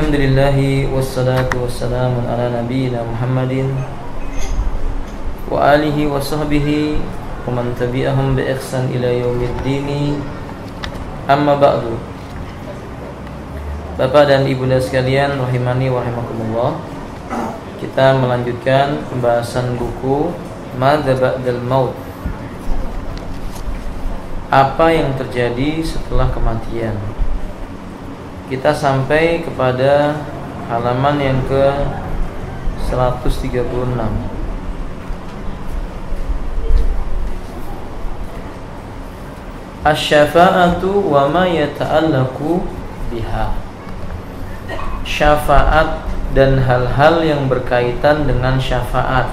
Alhamdulillahi wassalatu wassalamu ala nabiyyina Muhammadin wa alihi wa sahbihi wa man tabi'ahum bi ihsan ila yaumiddin. Amma ba'du. Bapak dan Ibu sekalian rahimani wa rahimakumullah. Kita melanjutkan pembahasan buku Madza Ba'dal Maut. Apa yang terjadi setelah kematian? Kita sampai kepada halaman yang ke 136. Asy-syafa'atu wa ma yata'allaqu biha. Syafaat dan hal-hal yang berkaitan dengan syafaat.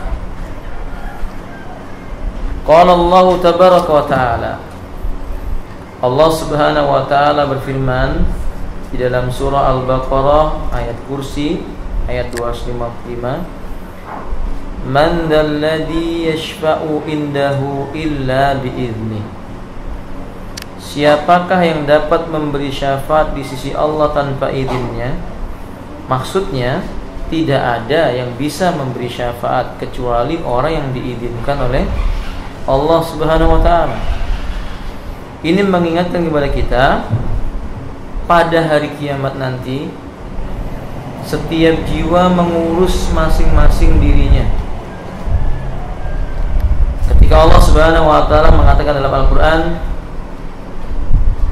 Qala Allah tabaraka wa ta'ala. Allah Subhanahu wa ta'ala berfirman di dalam surah Al-Baqarah ayat kursi ayat 255, Man dzalladzi yashfa'u indahu illa bi'idznih. Siapakah yang dapat memberi syafaat di sisi Allah tanpa izinnya? Maksudnya tidak ada yang bisa memberi syafaat kecuali orang yang diizinkan oleh Allah Subhanahu wa ta'ala. Ini mengingatkan kepada kita pada hari kiamat nanti setiap jiwa mengurus masing-masing dirinya. Ketika Allah Subhanahu wa ta'ala mengatakan dalam Al-Qur'an,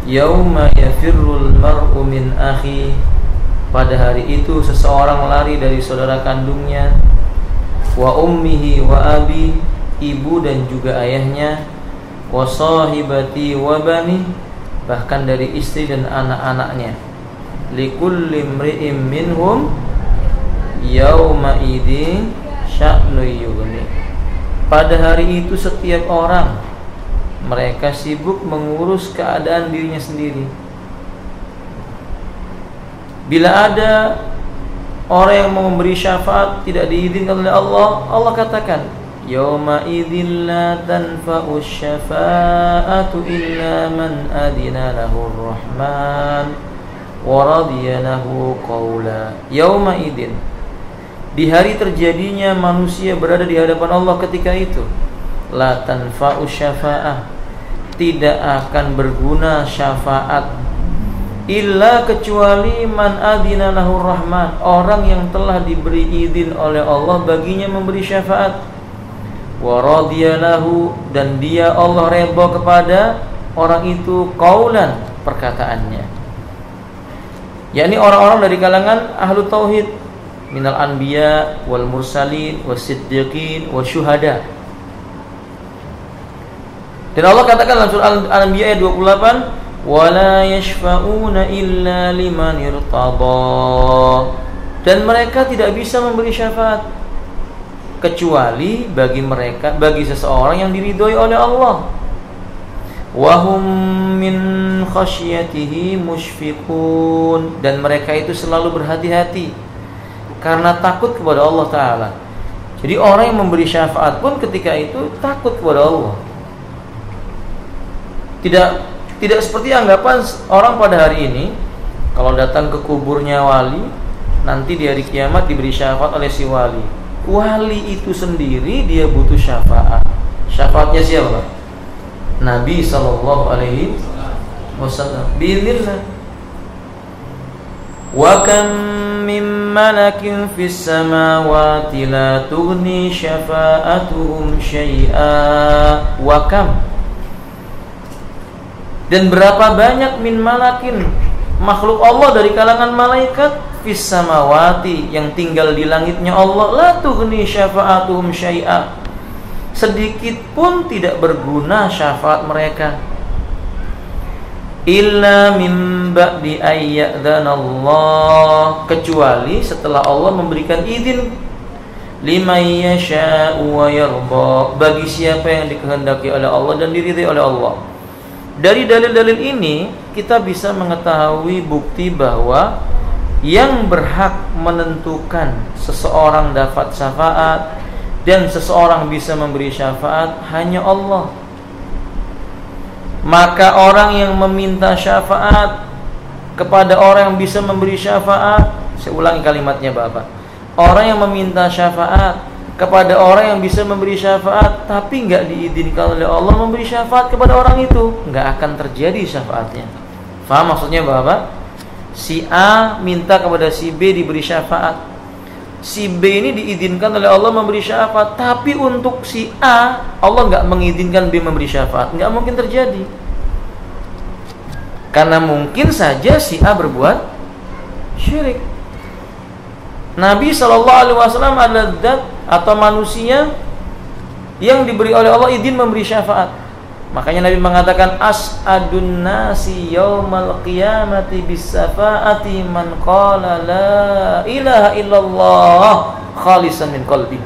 Yauma yafirrul mar'u min akhi. Pada hari itu seseorang lari dari saudara kandungnya, wa ummihi wa abi, ibu dan juga ayahnya, wa sahibati wa bani, bahkan dari istri dan anak-anaknya. Likulli imri'in minhum yauma idzin sya'nu yughni. Pada hari itu setiap orang mereka sibuk mengurus keadaan dirinya sendiri. Bila ada orang yang mau memberi syafaat tidak diizinkan oleh Allah, Allah katakan, Yauma idzin la tanfa'u syafa'atu illa man adina lahu ar-rahman wa radiya lahu qawla. Yauma idzin, di hari terjadinya manusia berada di hadapan Allah ketika itu, la tanfa'u syafa'ah, tidak akan berguna syafaat, illa kecuali man adina lahu ar-rahman, orang yang telah diberi izin oleh Allah baginya memberi syafaat, wa radiyalahu, dan dia Allah redha kepada orang itu, qaulan, perkataannya, yakni orang-orang dari kalangan ahlu tauhid, minal anbiya wal mursalin was siddiqin was syuhada. Dan Allah katakan dalam surah Al-Anbiya ayat 28, wala yashfa'una illa liman irtada, dan mereka tidak bisa memberi syafaat kecuali bagi seseorang yang diridhoi oleh Allah. Wahum min khasyatihi musyfiqun, dan mereka itu selalu berhati-hati karena takut kepada Allah Ta'ala. Jadi orang yang memberi syafaat pun ketika itu takut kepada Allah. Tidak seperti anggapan orang pada hari ini, kalau datang ke kuburnya wali, nanti di hari kiamat diberi syafaat oleh si wali. Wali itu sendiri dia butuh syafaat. Syafaatnya siapa? Nabi sallallahu alaihi wasallam. Biiznillah. Wa kam min malakin fis samawati la tughni syafa'atuhum syai'a. Wa kam, dan berapa banyak min malakin, makhluk Allah dari kalangan malaikat, fis samawati, yang tinggal di langitnya Allah, la tughni syafa'atuhum syai'a, sedikit pun tidak berguna syafaat mereka, illa min ba'di ayyadzanallah, kecuali setelah Allah memberikan izin, liman yasha'u wa yarda, bagi siapa yang dikehendaki oleh Allah dan diridhai oleh Allah. Dari dalil-dalil ini kita bisa mengetahui bukti bahwa yang berhak menentukan seseorang dapat syafaat dan seseorang bisa memberi syafaat hanya Allah. Maka orang yang meminta syafaat kepada orang yang bisa memberi syafaat Saya ulangi kalimatnya Bapak. Orang yang meminta syafaat kepada orang yang bisa memberi syafaat, tapi nggak diizinkan oleh Allah memberi syafaat kepada orang itu, nggak akan terjadi syafaatnya. Faham maksudnya Bapak? Si A minta kepada si B diberi syafaat. Si B ini diizinkan oleh Allah memberi syafaat, tapi untuk si A Allah nggak mengizinkan B memberi syafaat. Nggak mungkin terjadi. Karena mungkin saja si A berbuat syirik. Nabi SAW adalah zat atau manusia yang diberi oleh Allah izin memberi syafaat. Makanya Nabi mengatakan as'adun nasi yaumal qiyamati bis-syafaati man qala la ilaha illallah khalisan min qalbi.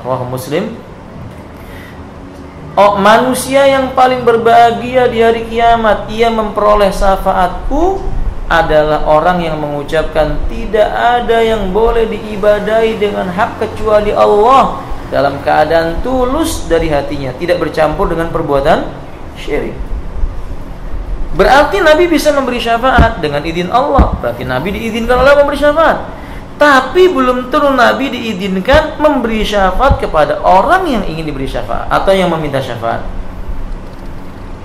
Rawahu Muslim. Manusia yang paling berbahagia di hari kiamat, ia memperoleh syafaatku, adalah orang yang mengucapkan tidak ada yang boleh diibadahi dengan hak kecuali Allah, dalam keadaan tulus dari hatinya, tidak bercampur dengan perbuatan syirik. Berarti Nabi bisa memberi syafaat dengan izin Allah. Berarti Nabi diizinkan oleh Allah memberi syafaat. Tapi belum tentu Nabi diizinkan memberi syafaat kepada orang yang ingin diberi syafaat atau yang meminta syafaat.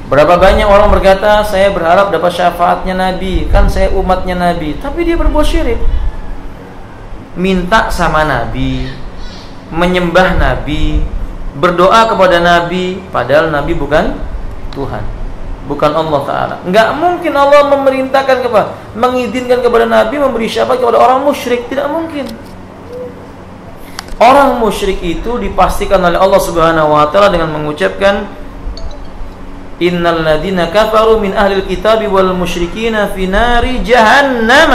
Berapa banyak orang berkata, saya berharap dapat syafaatnya Nabi, kan saya umatnya Nabi, tapi dia berbuat syirik. Minta sama Nabi, menyembah Nabi, berdoa kepada Nabi, padahal Nabi bukan Tuhan, bukan Allah Ta'ala. Nggak mungkin Allah memerintahkan mengizinkan kepada Nabi memberi syafaat kepada orang musyrik. Tidak mungkin. Orang musyrik itu dipastikan oleh Allah Subhanahu Wa Ta'ala dengan mengucapkan innal ladzina kafaru min ahlil kitabi wal musyrikina fi nari jahannam.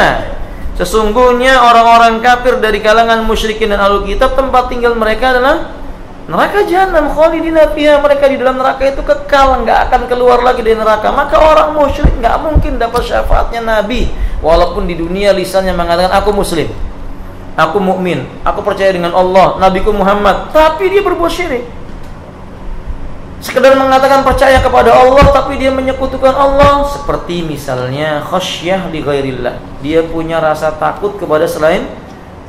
Sesungguhnya orang-orang kafir dari kalangan musyrikin dan ahlul kitab, tempat tinggal mereka adalah neraka jahanam, khalidina fiha, mereka di dalam neraka itu kekal, enggak akan keluar lagi dari neraka. Maka orang musyrik enggak mungkin dapat syafaatnya Nabi, walaupun di dunia lisannya mengatakan aku muslim, aku mukmin, aku percaya dengan Allah, nabiku Muhammad, tapi dia berbuat syirik. Sekedar mengatakan percaya kepada Allah tapi dia menyekutukan Allah, seperti misalnya khasyah li ghairillah, dia punya rasa takut kepada selain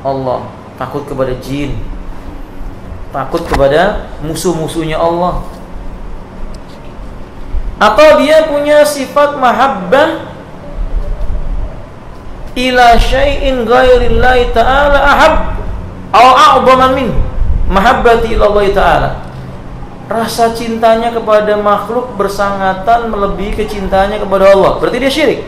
Allah, takut kepada jin, takut kepada musuh-musuhnya Allah, atau dia punya sifat mahabbah ila syai'in ghairillahi ta'ala ahab au a'dhama min mahabbati ila Allah ta'ala. Rasa cintanya kepada makhluk bersangatan melebihi kecintanya kepada Allah. Berarti dia syirik.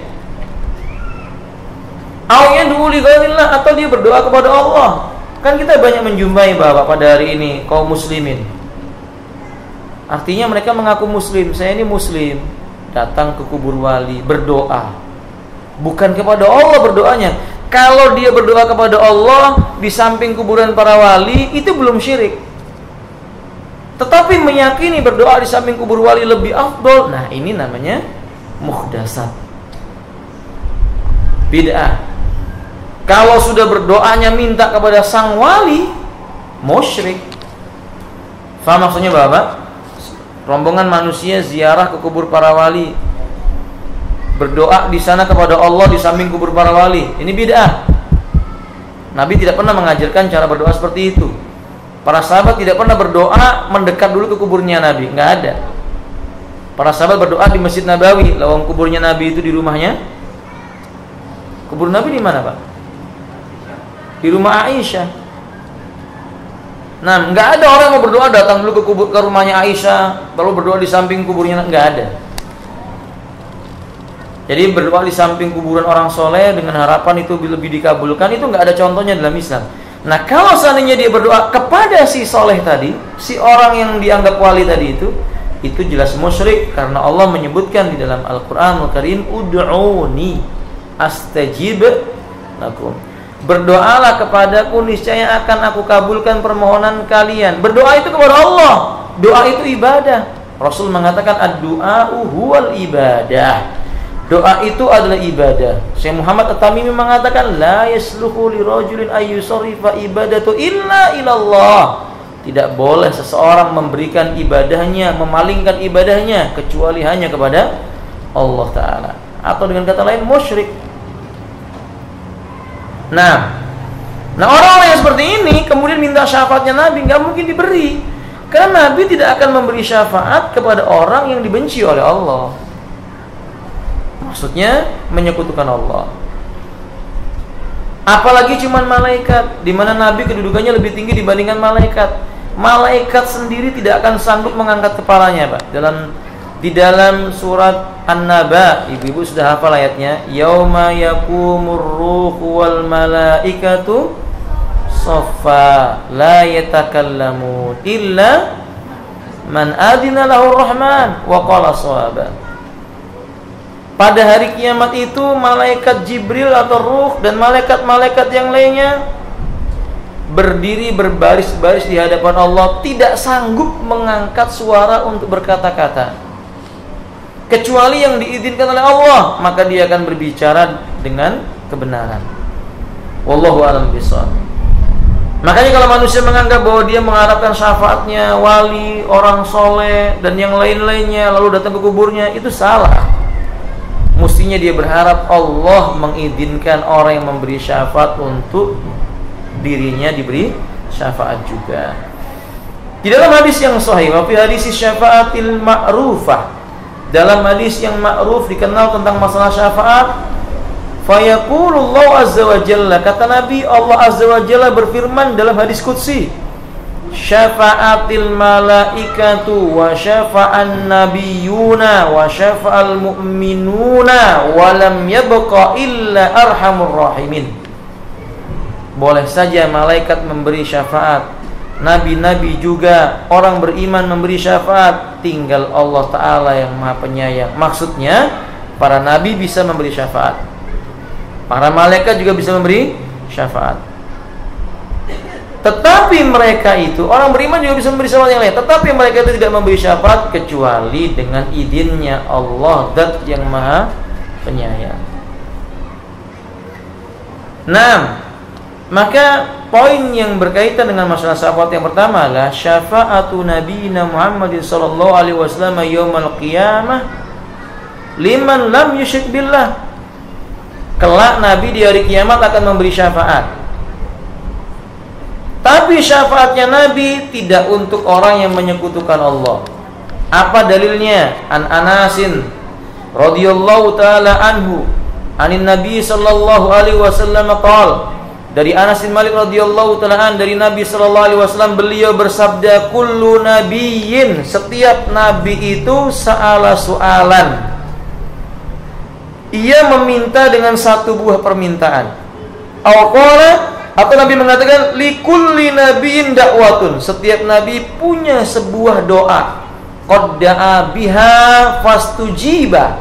Atau dia berdoa kepada Allah. Kan kita banyak menjumpai Bapak pada hari ini kaum muslimin. Artinya mereka mengaku muslim, saya ini muslim, datang ke kubur wali berdoa. Bukan kepada Allah berdoanya. Kalau dia berdoa kepada Allah di samping kuburan para wali, itu belum syirik. Tetapi meyakini berdoa di samping kubur wali lebih afdol, nah ini namanya muhdasat, bid'ah. Kalau sudah berdoanya minta kepada sang wali, musyrik. Faham maksudnya Bapak? Rombongan manusia ziarah ke kubur para wali, berdoa di sana kepada Allah di samping kubur para wali, ini bid'ah. Nabi tidak pernah mengajarkan cara berdoa seperti itu. Para sahabat tidak pernah berdoa mendekat dulu ke kuburnya Nabi, nggak ada. Para sahabat berdoa di Masjid Nabawi, lawang kuburnya Nabi itu di rumahnya. Kubur Nabi di mana Pak? Di rumah Aisyah. Nah, nggak ada orang yang mau berdoa datang dulu ke rumahnya Aisyah, lalu berdoa di samping kuburnya, nggak ada. Jadi berdoa di samping kuburan orang soleh dengan harapan itu lebih dikabulkan, itu nggak ada contohnya dalam Islam. Nah, kalau seandainya dia berdoa kepada si soleh tadi, si orang yang dianggap wali tadi itu jelas musyrik, karena Allah menyebutkan di dalam Al-Qur'anul Karim, ud'uni astajib lakum. Berdoalah kepadaku, niscaya akan aku kabulkan permohonan kalian. Berdoa itu kepada Allah, doa itu ibadah. Rasul mengatakan ad-du'a'u huwal ibadah. Doa itu adalah ibadah. Syekh Muhammad At-Tamimi mengatakan la yasluhu li rajulin ayyusarrifa ibadatu illa ilallah. Tidak boleh seseorang memberikan ibadahnya, memalingkan ibadahnya kecuali hanya kepada Allah Ta'ala. Atau dengan kata lain musyrik. Nah orang-orang yang seperti ini kemudian minta syafaatnya Nabi, nggak mungkin diberi, karena Nabi tidak akan memberi syafaat kepada orang yang dibenci oleh Allah. Maksudnya menyekutukan Allah. Apalagi cuman malaikat, di mana Nabi kedudukannya lebih tinggi dibandingkan malaikat. Malaikat sendiri tidak akan sanggup mengangkat kepalanya, Pak. Di dalam surat An-Naba, ibu-ibu sudah hafal ayatnya, yauma yaqumur ruhu wal malaikatu saffa la yatakallamu illa man adina lahu rahman wa qala shawaba. Pada hari kiamat itu malaikat Jibril atau Ruh dan malaikat-malaikat yang lainnya berdiri berbaris-baris di hadapan Allah, tidak sanggup mengangkat suara untuk berkata-kata kecuali yang diizinkan oleh Allah, maka dia akan berbicara dengan kebenaran. Wallahu a'lam bishawab. Makanya kalau manusia menganggap bahwa dia mengharapkan syafaatnya wali, orang soleh dan yang lain-lainnya lalu datang ke kuburnya, itu salah. Mestinya dia berharap Allah mengizinkan orang yang memberi syafaat untuk dirinya diberi syafaat juga. Di dalam hadis yang sahih, wa fi hadis syafaatil ma'rufah, dalam hadis yang ma'ruf dikenal tentang masalah syafaat, fa yaqulullahu azza wa jalla, kata Nabi, Allah azza wa jalla berfirman dalam hadis qudsi, syafa'atil malaikatu wa syafa'an nabiyuna wa syafa'al mu'minuna wa lam yabqa illa arhamur rahimin. Boleh saja malaikat memberi syafaat, nabi-nabi juga, orang beriman memberi syafaat, tinggal Allah Ta'ala yang maha penyayang. Maksudnya para nabi bisa memberi syafaat, para malaikat juga bisa memberi syafaat. Tetapi mereka itu, orang beriman juga bisa memberi syafaat yang lain, tetapi mereka itu tidak memberi syafaat kecuali dengan izinnya Allah, Zat yang maha penyayang. Maka poin yang berkaitan dengan masalah syafaat yang pertama adalah syafaatu nabiyina Muhammadin sallallahu alaihi wasallam yaumil qiyamah liman lam yusyrik billah. Kelak Nabi di hari kiamat akan memberi syafaat. Tapi syafaatnya Nabi tidak untuk orang yang menyekutukan Allah. Apa dalilnya? An Anasin radhiyallahu taala anhu, anin Nabi sallallahu alaihi wasallam qala, dari Anas bin Malik radhiyallahu taala an, dari Nabi sallallahu alaihi wasallam, beliau bersabda, kullu nabiyyin, setiap nabi itu sa'ala su'alan, ia meminta dengan satu buah permintaan. Qala, atau Nabi mengatakan likulli nabiyyin da'watun, setiap nabi punya sebuah doa, qad da'a biha fastujiba,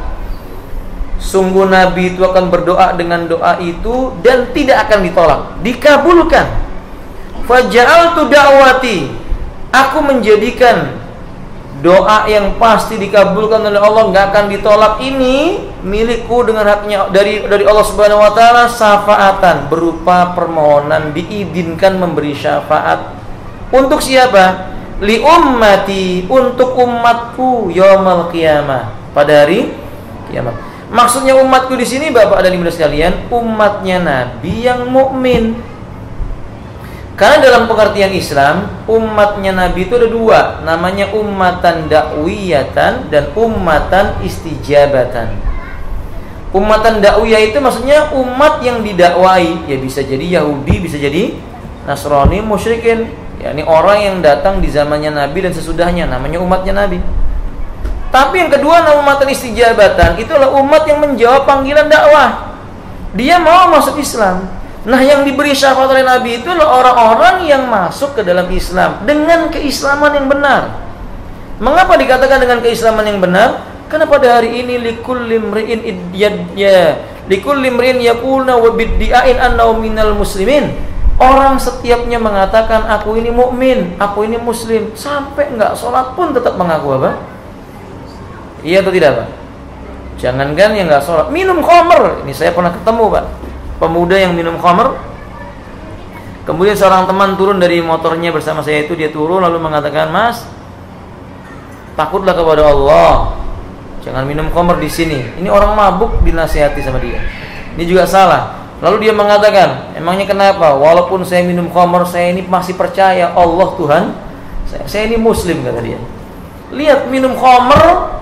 sungguh nabi itu akan berdoa dengan doa itu dan tidak akan ditolak, dikabulkan. Faja'altu da'wati, aku menjadikan doa yang pasti dikabulkan oleh Allah, nggak akan ditolak ini milikku dengan haknya dari Allah Subhanahu wa taala, syafaatan, berupa permohonan diizinkan memberi syafaat. Untuk siapa? Li ummati, untuk umatku, yaumul qiyamah, pada hari kiamat. Maksudnya umatku di sini Bapak dan Ibu sekalian, umatnya Nabi yang mukmin. Karena dalam pengertian Islam, umatnya Nabi itu ada dua, namanya ummatan dakwiyatan dan ummatan istijabatan. Ummatan dakwiyah itu maksudnya umat yang didakwai, ya bisa jadi Yahudi, bisa jadi Nasrani, musyrikin, yakni orang yang datang di zamannya Nabi dan sesudahnya, namanya umatnya Nabi. Tapi yang kedua, nama ummatan istijabatan, itulah umat yang menjawab panggilan dakwah. Dia mau masuk Islam. Nah, yang diberi syafaat oleh Nabi itu adalah orang-orang yang masuk ke dalam Islam dengan keislaman yang benar. Mengapa dikatakan dengan keislaman yang benar? Karena pada hari ini likulli imri'in yaquluna wa bid'ain annahu minal muslimin. Orang setiapnya mengatakan aku ini mukmin, aku ini muslim, sampai enggak sholat pun tetap mengaku apa? Iya atau tidak, Pak? Jangankan yang enggak sholat, minum khamr. Ini saya pernah ketemu, Pak, pemuda yang minum khamr. Kemudian seorang teman turun dari motornya bersama saya itu, dia turun lalu mengatakan, "Mas, takutlah kepada Allah. Jangan minum khamr di sini." Ini orang mabuk dinasihati sama dia. Ini juga salah. Lalu dia mengatakan, emangnya kenapa? Walaupun saya minum khamr, saya ini masih percaya Allah Tuhan. Saya ini muslim, kata dia. Lihat, minum khamr,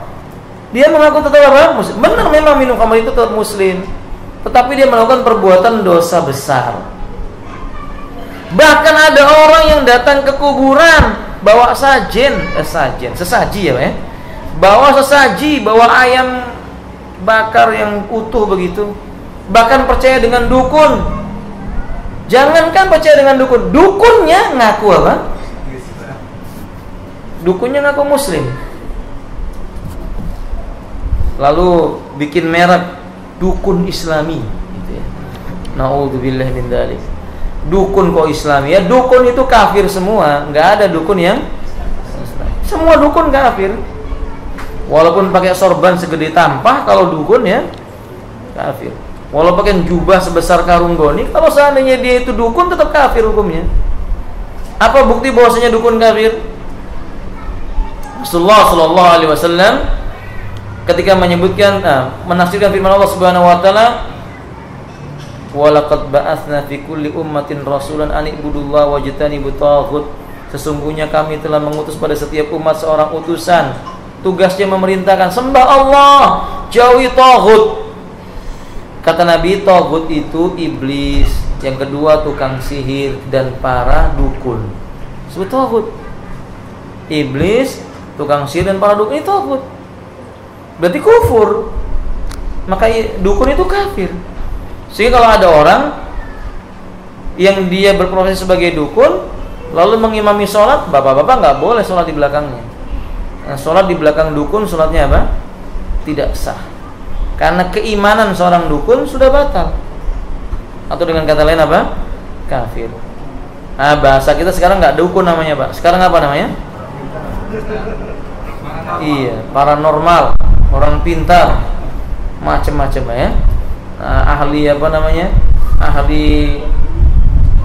dia mengaku tetap apa? Muslim. Benar, memang minum khamr itu tetap muslim, tetapi dia melakukan perbuatan dosa besar. Bahkan ada orang yang datang ke kuburan bawa sesaji ya, bawa sesaji, bawa ayam bakar yang utuh begitu. Bahkan percaya dengan dukun. Jangankan percaya dengan dukun, dukunnya ngaku apa? Dukunnya ngaku muslim. Lalu bikin merek dukun Islami gitu ya. Naudzubillah min dzalik. Dukun kok Islami? Ya, dukun itu kafir semua, nggak ada dukun yang semua dukun kafir. Walaupun pakai sorban segede tampah, kalau dukun ya kafir. Walau pakai jubah sebesar karung goni, kalau seandainya dia itu dukun, tetap kafir hukumnya. Apa bukti bahwasanya dukun kafir? Rasulullah Shallallahu Alaihi Wasallam ketika menyebutkan, menafsirkan firman Allah Subhanahu Wa Taala, walaqad ba'atsna fi kulli ummatin rasulan an ibudullah wajtanibut taghut. Sesungguhnya kami telah mengutus pada setiap umat seorang utusan, tugasnya memerintahkan sembah Allah, jauhi taghut. Kata Nabi, taghut itu iblis, yang kedua tukang sihir dan para dukun. Sebut taghut. Iblis, tukang sihir dan para dukun itu taghut. Berarti kufur. Maka dukun itu kafir. Sehingga kalau ada orang yang dia berprofesi sebagai dukun lalu mengimami sholat, bapak-bapak nggak boleh sholat di belakangnya. Nah, sholat di belakang dukun, sholatnya apa? Tidak sah. Karena keimanan seorang dukun sudah batal. Atau dengan kata lain apa? Kafir. Nah, bahasa kita sekarang nggak dukun namanya, Pak. Sekarang apa namanya? Iya, paranormal, orang pintar, macam-macam ya. Ahli apa namanya? Ahli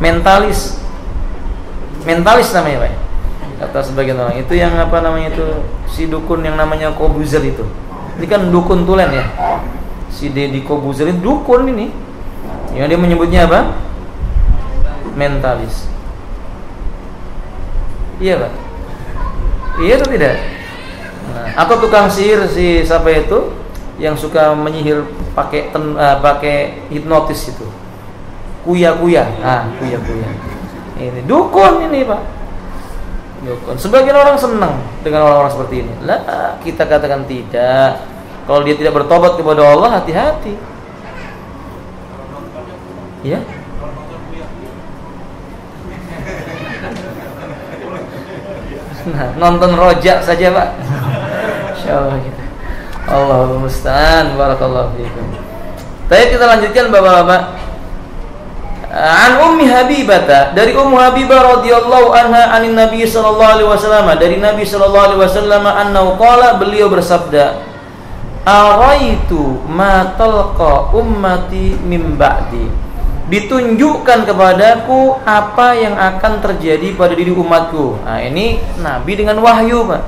mentalis namanya, Pak. Kata sebagian orang itu yang apa namanya itu, si dukun yang namanya Kobuzer itu. Ini kan dukun tulen ya. Si Deddy Kobuzer itu dukun ini. Yang dia menyebutnya apa? Mentalis. Iya, Pak. Iya atau tidak? Nah, atau tukang sihir, si siapa itu yang suka menyihir pakai hipnotis itu, kuya-kuya. Kuya-kuya ini dukun ini, Pak. Dukun. Sebagian orang senang dengan orang-orang seperti ini. Lah, kita katakan tidak. Kalau dia tidak bertobat kepada Allah, hati-hati ya. Nah, nonton rojak saja, Pak. Insyaallah kita. Allahumma musta'an. Barakallahu fiikum. Baik, kita lanjutkan Bapak-bapak. An Ummi Habibah, dari Ummu Habibah radhiyallahu anha anin Nabi sallallahu alaihi wasallam, dari Nabi sallallahu alaihi wasallam annahu qala, beliau bersabda, araitu ma talqa ummati min ba'di, ditunjukkan kepadaku apa yang akan terjadi pada diri umatku. Nah, ini Nabi dengan wahyu, Pak.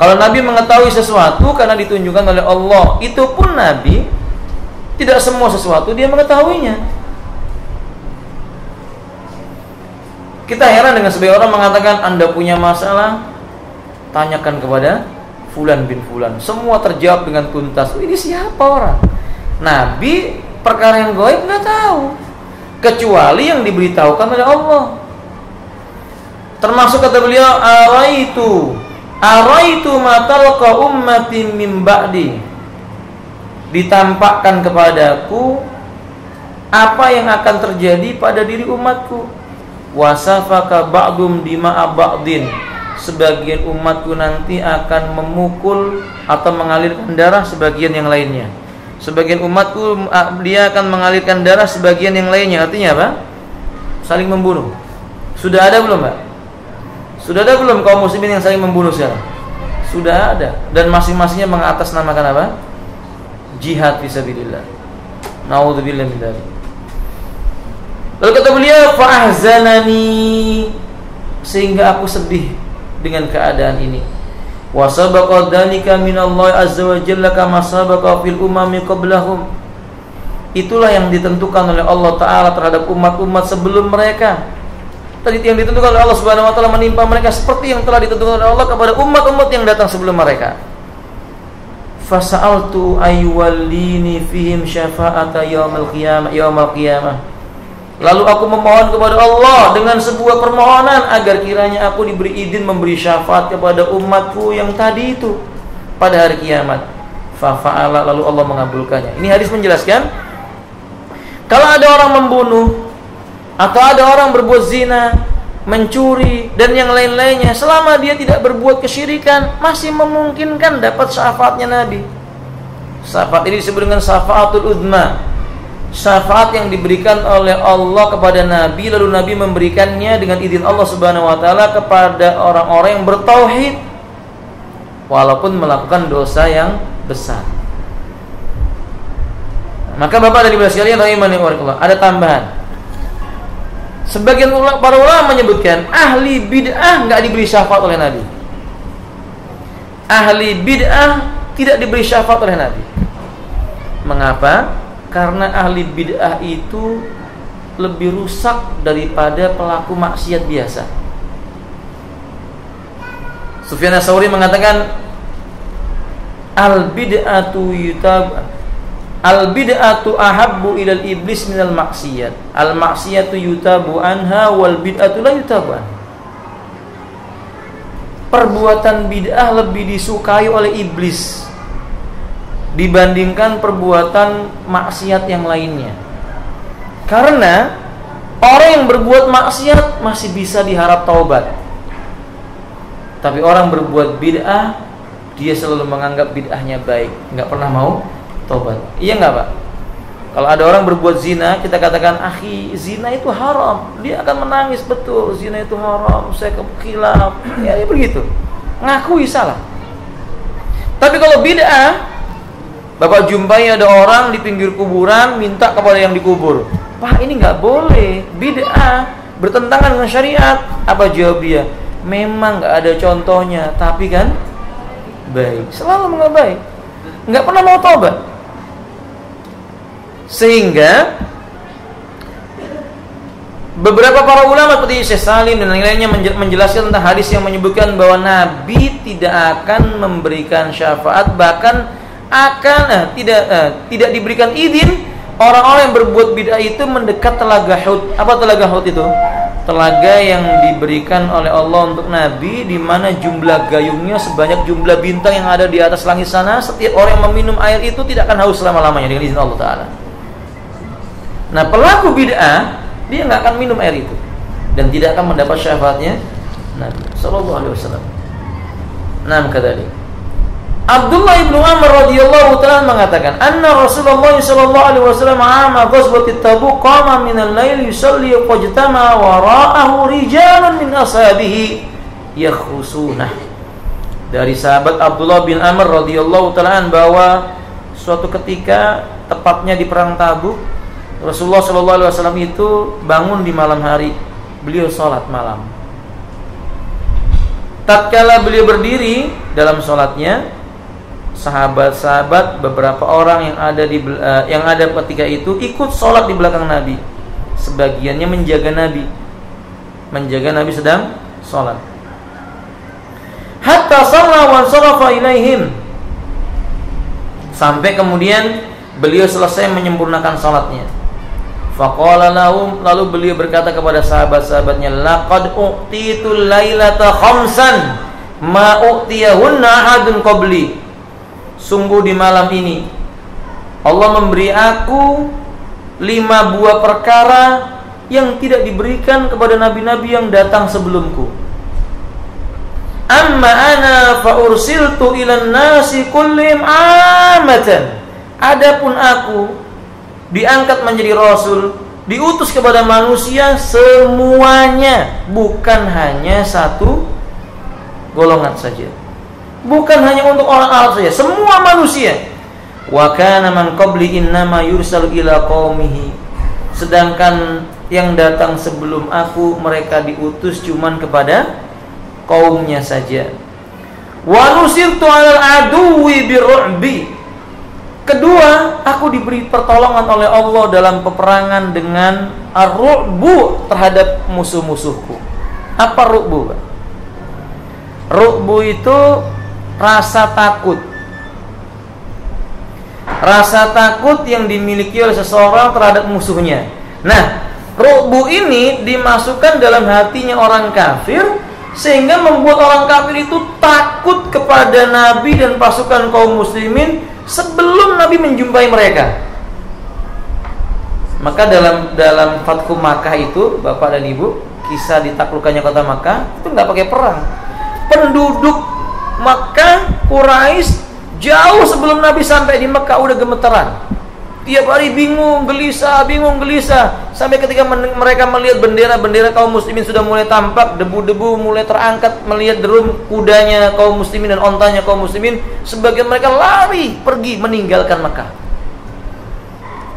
Kalau Nabi mengetahui sesuatu karena ditunjukkan oleh Allah, itu pun Nabi tidak semua sesuatu dia mengetahuinya. Kita heran dengan sebagian orang mengatakan, Anda punya masalah, tanyakan kepada Fulan bin Fulan. Semua terjawab dengan tuntas. Ini siapa orang? Nabi perkara yang gaib nggak tahu, kecuali yang diberitahukan oleh Allah. Termasuk kata beliau, araitu ma talqa ummati min ba'di, ditampakkan kepadaku apa yang akan terjadi pada diri umatku. Wasafaka ba'dum dima'a ba'din, sebagian umatku nanti akan memukul atau mengalirkan darah sebagian yang lainnya. Sebagian umatku dia akan mengalirkan darah sebagian yang lainnya. Artinya apa? Saling membunuh. Sudah ada belum, Pak? Sudah ada belum kaum muslimin yang saling membunuh sekarang? Sudah ada. Dan masing-masingnya mengatasnamakan apa? Jihad fisabilillah. Naudzubillah min dzalik. Lalu kata beliau, fa'ahzanani, sehingga aku sedih dengan keadaan ini. Wa sabaqa dzalika minallahi azza wa jalla kama sabaqa fil umami qablahum. itulah yang ditentukan oleh Allah Ta'ala terhadap umat-umat sebelum mereka. Tadi yang ditentukan oleh Allah Subhanahu wa Ta'ala menimpa mereka seperti yang telah ditentukan oleh Allah kepada umat-umat yang datang sebelum mereka. Fasa'altu ayyuwallini fihim syafa'ata yaumal qiyamah. Lalu aku memohon kepada Allah dengan sebuah permohonan agar kiranya aku diberi izin memberi syafaat kepada umatku yang tadi itu pada hari kiamat. Fa'ala, lalu Allah mengabulkannya. Ini hadis menjelaskan kalau ada orang membunuh atau ada orang berbuat zina, mencuri dan yang lain-lainnya, selama dia tidak berbuat kesyirikan, masih memungkinkan dapat syafaatnya Nabi. Syafaat ini disebut dengan syafaatul udma, syafaat yang diberikan oleh Allah kepada Nabi, lalu Nabi memberikannya dengan izin Allah Subhanahu wa Ta'ala kepada orang-orang yang bertauhid walaupun melakukan dosa yang besar. Maka Bapak dan Ibu sekalian rahimani wa rahimakumullah, ada tambahan. Sebagian para ulama menyebutkan ahli bid'ah enggak diberi syafaat oleh Nabi. Ahli bid'ah tidak diberi syafaat oleh Nabi. Mengapa? Karena ahli bid'ah itu lebih rusak daripada pelaku maksiat biasa. Sufyan Ats-Tsauri mengatakan Al-bid'atu ahabbu ilal iblis minal maksiyat. Al-maksiyatu yutabu anha wal bid'atu la yutabu anha. Perbuatan bid'ah lebih disukai oleh iblis dibandingkan perbuatan maksiat yang lainnya. Karena orang yang berbuat maksiat masih bisa diharap taubat. Tapi orang berbuat bid'ah, dia selalu menganggap bid'ahnya baik, enggak pernah mau tobat. Iya enggak Pak? Kalau ada orang berbuat zina, kita katakan, akhi, zina itu haram. Dia akan menangis, betul, zina itu haram, saya khilaf. Ya begitu, ngakui salah. Tapi kalau bid'ah, Bapak jumpai ada orang di pinggir kuburan minta kepada yang dikubur, Pak, ini enggak boleh, bid'ah, bertentangan dengan syariat. Apa jawab dia? Memang enggak ada contohnya, tapi kan baik, selalu menganggap baik, enggak pernah mau tobat. Sehingga beberapa para ulama seperti Syekh Salim dan lain-lainnya menjelaskan tentang hadis yang menyebutkan bahwa Nabi tidak akan memberikan syafaat, bahkan akan tidak diberikan izin orang-orang yang berbuat bid'ah itu mendekat telaga Hud. Apa telaga Hud itu? Telaga yang diberikan oleh Allah untuk Nabi, di mana jumlah gayungnya sebanyak jumlah bintang yang ada di atas langit sana. Setiap orang yang meminum air itu tidak akan haus selama-lamanya dengan izin Allah Ta'ala. Nah, pelaku bid'ah dia nggak akan minum air itu dan tidak akan mendapat syafaatnya Nabi Sallallahu Alaihi Wasallam. Nah, kadzalik Abdullah ibnu Amr radhiyallahu ta'ala mengatakan, anna Rasulullah sallallahu alaihi wasallam ama ghazwat Tabuk qama min al-lail yusalli fajtama wara'ahu rijalun min ashabihi yakhusuna. Dari sahabat Abdullah bin Amr radhiyallahu ta'ala bahwa suatu ketika tepatnya di perang Tabuk, Rasulullah sallallahu alaihi wasallam itu bangun di malam hari, beliau salat malam. Tatkala beliau berdiri dalam salatnya, sahabat-sahabat beberapa orang yang ada ketika itu ikut sholat di belakang Nabi. Sebagiannya menjaga Nabi sedang sholat. Hatta shalla wa sarafa ilaihim, sampai kemudian beliau selesai menyempurnakan sholatnya. Faqala lahum, lalu beliau berkata kepada sahabat-sahabatnya, laqad u'titul lailata khamsan ma u'tiyahunna ahadun qabli. Sungguh di malam ini Allah memberi aku 5 buah perkara yang tidak diberikan kepada nabi-nabi yang datang sebelumku. Amma ana fa ursiltu ilan nasi kullihim amatan. Adapun aku diangkat menjadi rasul, diutus kepada manusia semuanya, bukan hanya satu golongan saja. Bukan hanya untuk orang Arab saja, semua manusia. Wa kana man qabli innama yursalu ila qaumihi. Sedangkan yang datang sebelum aku, mereka diutus cuman kepada kaumnya saja. Wa nusirtu 'alal aduwwi birru'bi. Kedua, aku diberi pertolongan oleh Allah dalam peperangan dengan ar-ru'bu terhadap musuh-musuhku. Apa ru'bu? Ru'bu itu rasa takut. Rasa takut yang dimiliki oleh seseorang terhadap musuhnya. Nah, ru'bu ini dimasukkan dalam hatinya orang kafir, sehingga membuat orang kafir itu takut kepada Nabi dan pasukan kaum muslimin sebelum Nabi menjumpai mereka. Maka dalam Fathu Makkah itu, Bapak dan Ibu, kisah ditaklukkannya kota Makkah itu nggak pakai perang. Penduduk Makkah, Quraisy, jauh sebelum Nabi sampai di Makkah udah gemeteran. Tiap hari bingung gelisah, sampai ketika mereka melihat bendera-bendera kaum muslimin sudah mulai tampak, debu-debu mulai terangkat, melihat derum kudanya kaum muslimin dan ontanya kaum muslimin, sebagian mereka lari pergi meninggalkan Makkah.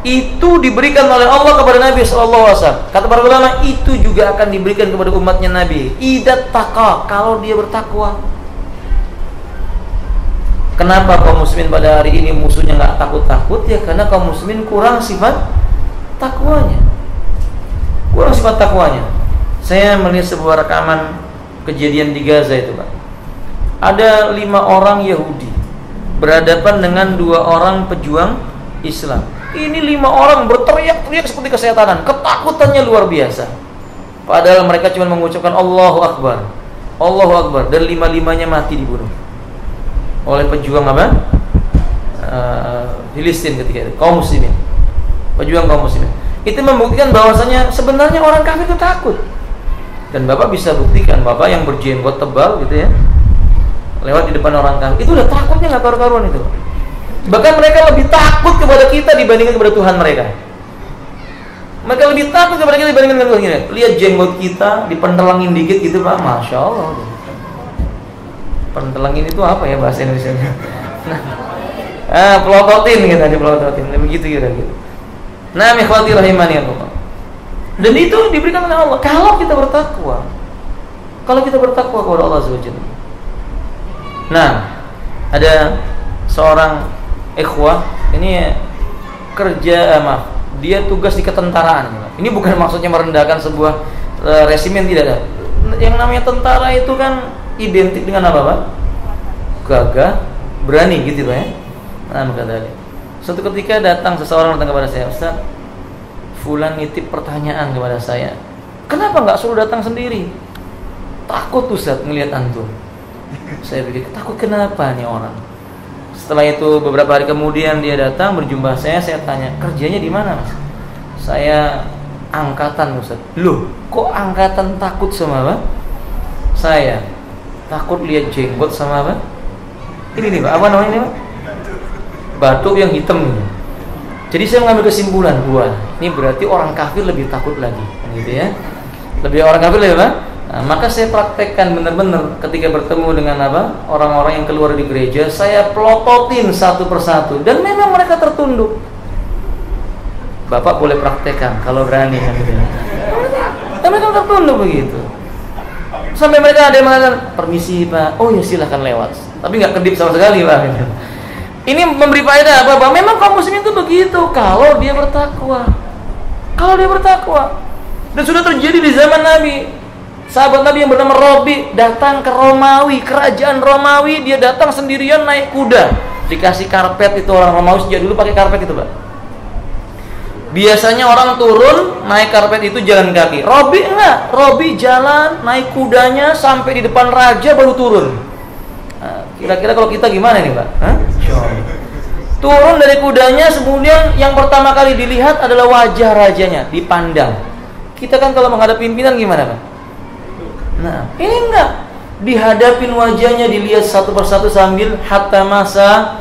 Itu diberikan oleh Allah kepada Nabi SAW. Kata para ulama, itu juga akan diberikan kepada umatnya Nabi. Idat taqa, kalau dia bertakwa. Kenapa kaum muslimin pada hari ini musuhnya nggak takut-takut? Ya karena kaum muslimin kurang sifat takwanya. Saya melihat sebuah rekaman kejadian di Gaza itu, Pak. Ada 5 orang Yahudi berhadapan dengan 2 orang pejuang Islam. Ini 5 orang berteriak-teriak seperti kesetanan, ketakutannya luar biasa. Padahal mereka cuma mengucapkan Allahu Akbar, Allahu Akbar, dan 5-limanya mati dibunuh oleh pejuang apa? Filistin ketika itu, kaum muslimin, pejuang kaum muslimin. Itu membuktikan bahwasanya sebenarnya orang kafir itu takut. Dan Bapak bisa buktikan, Bapak yang berjenggot tebal gitu ya, lewat di depan orang kafir, itu udah takutnya nggak karu-karuan itu. Bahkan mereka lebih takut kepada kita dibandingkan kepada Tuhan mereka. Mereka lebih takut kepada kita dibandingkan dengan Tuhan kita. Lihat jenggot kita dipentelangin dikit gitu, Pak, masya Allah. Pentelangin itu apa ya bahasa Indonesianya? Pelototin kita, dipelototin, begitu gitu. Nah, ikhwati rahimani Allah. Dan itu diberikan oleh Allah kalau kita bertakwa. Kepada Allah SWT. Nah, ada seorang ikhwah ini dia tugas di ketentaraan. Ini bukan maksudnya merendahkan sebuah resimen, tidak ada. Yang namanya tentara itu kan identik dengan apa, Pak? Gagah, berani gitu, Pak ya. Nah, maka tadi suatu ketika seseorang datang kepada saya, Ustaz, fulan nitip pertanyaan kepada saya. Kenapa nggak suruh datang sendiri? Takut, Ustaz, ngelihat antum. Saya pikir, takut kenapa nih orang? Setelah itu beberapa hari kemudian dia datang berjumpa saya tanya, kerjanya di mana, Mas? Saya angkatan, Ustaz. Loh, kok angkatan takut sama apa? Saya takut lihat jenggot sama apa? Ini nih, Pak, apa namanya ini, Pak? Batuk yang hitam ini. Jadi saya mengambil kesimpulan, ini berarti orang kafir lebih takut lagi, gitu ya. Orang kafir lebih apa? Nah, maka saya praktekkan benar-benar ketika bertemu dengan apa? Orang-orang yang keluar di gereja, saya pelototin satu persatu dan memang mereka tertunduk. Bapak boleh praktekkan kalau berani kan gitu. Dan mereka tertunduk begitu. Sampai mereka ada yang mengatakan, permisi Pak, oh ya silahkan lewat. Tapi nggak kedip sama sekali, Pak. Ini memberi faedah apa, Pak? Memang kaum muslimin itu begitu kalau dia bertakwa. Dan sudah terjadi di zaman Nabi. Sahabat Nabi yang bernama Robi datang ke Romawi, kerajaan Romawi, dia datang sendirian naik kuda. Dikasih karpet, itu orang Romawi sejak dulu pakai karpet itu, Pak. Biasanya orang turun naik karpet itu jalan kaki. Robi enggak, Robi jalan naik kudanya sampai di depan raja baru turun. Nah, kira-kira kalau kita gimana nih, Pak? Turun dari kudanya, kemudian yang pertama kali dilihat adalah wajah rajanya, dipandang. Kita kan kalau menghadap pimpinan gimana, Pak? Nah, ini enggak, dihadapin wajahnya, dilihat satu persatu sambil hatta masa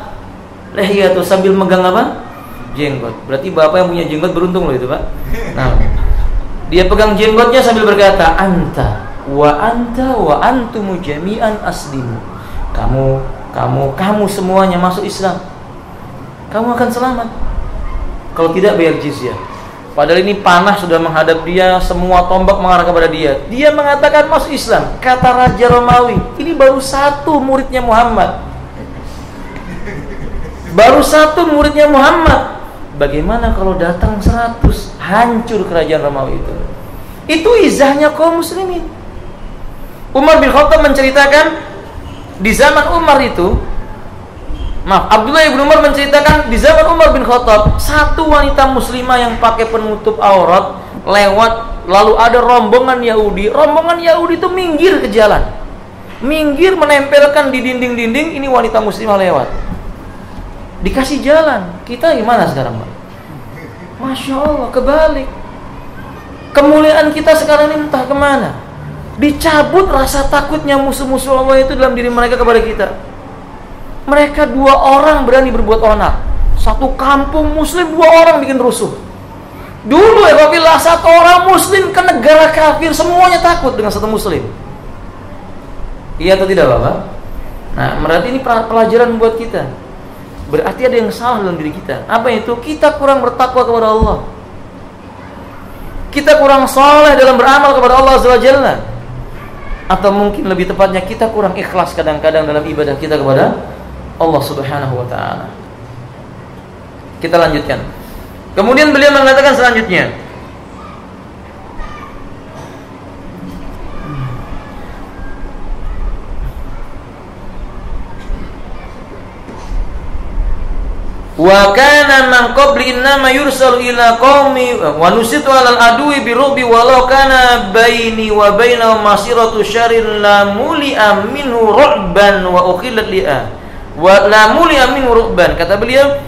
lehiyatu, sambil megang apa? Jenggot. Berarti bapak yang punya jenggot beruntung loh itu, Pak. Nah, dia pegang jenggotnya sambil berkata, anta wa antumu jami'an aslimu. Kamu semuanya masuk Islam. Kamu akan selamat. Kalau tidak bayar jizyah. Padahal ini panah sudah menghadap dia, semua tombak mengarah kepada dia. Dia mengatakan masuk Islam. Kata Raja Romawi, ini baru satu muridnya Muhammad. Baru 1 muridnya Muhammad. Bagaimana kalau datang 100? Hancur kerajaan Romawi itu. Itu izahnya kaum muslimin. Umar bin Khattab menceritakan di zaman Umar itu, Abdullah bin Umar menceritakan di zaman Umar bin Khattab, 1 wanita muslimah yang pakai penutup aurat lewat, lalu ada rombongan Yahudi. Rombongan Yahudi itu minggir ke jalan, minggir menempelkan di dinding-dinding, ini wanita muslimah lewat, dikasih jalan. Kita gimana sekarang, Pak? Masya Allah, kebalik. Kemuliaan kita sekarang ini entah kemana. Dicabut rasa takutnya musuh-musuh Allah itu dalam diri mereka kepada kita. Mereka 2 orang berani berbuat onar. 1 kampung muslim 2 orang bikin rusuh. Dulu apabila 1 orang muslim ke negara kafir, semuanya takut dengan 1 muslim. Iya atau tidak, Bapak? Nah, berarti ini pelajaran buat kita. Berarti ada yang salah dalam diri kita. Apa itu? Kita kurang bertakwa kepada Allah. Kita kurang saleh dalam beramal kepada Allah Azza wa Jalla. Atau mungkin lebih tepatnya kita kurang ikhlas kadang-kadang dalam ibadah kita kepada Allah Subhanahu wa ta'ala. Kita lanjutkan. Kemudian beliau mengatakan selanjutnya, wa kana man qabli innama yursal ila qaumi wa nusitu alal adui birubi walau kana baini wa bainahu masiratu syarrin la muli'a minhu ru'ban wa ukhilat li'a wa la muli'a minhu ru'ban. Kata beliau,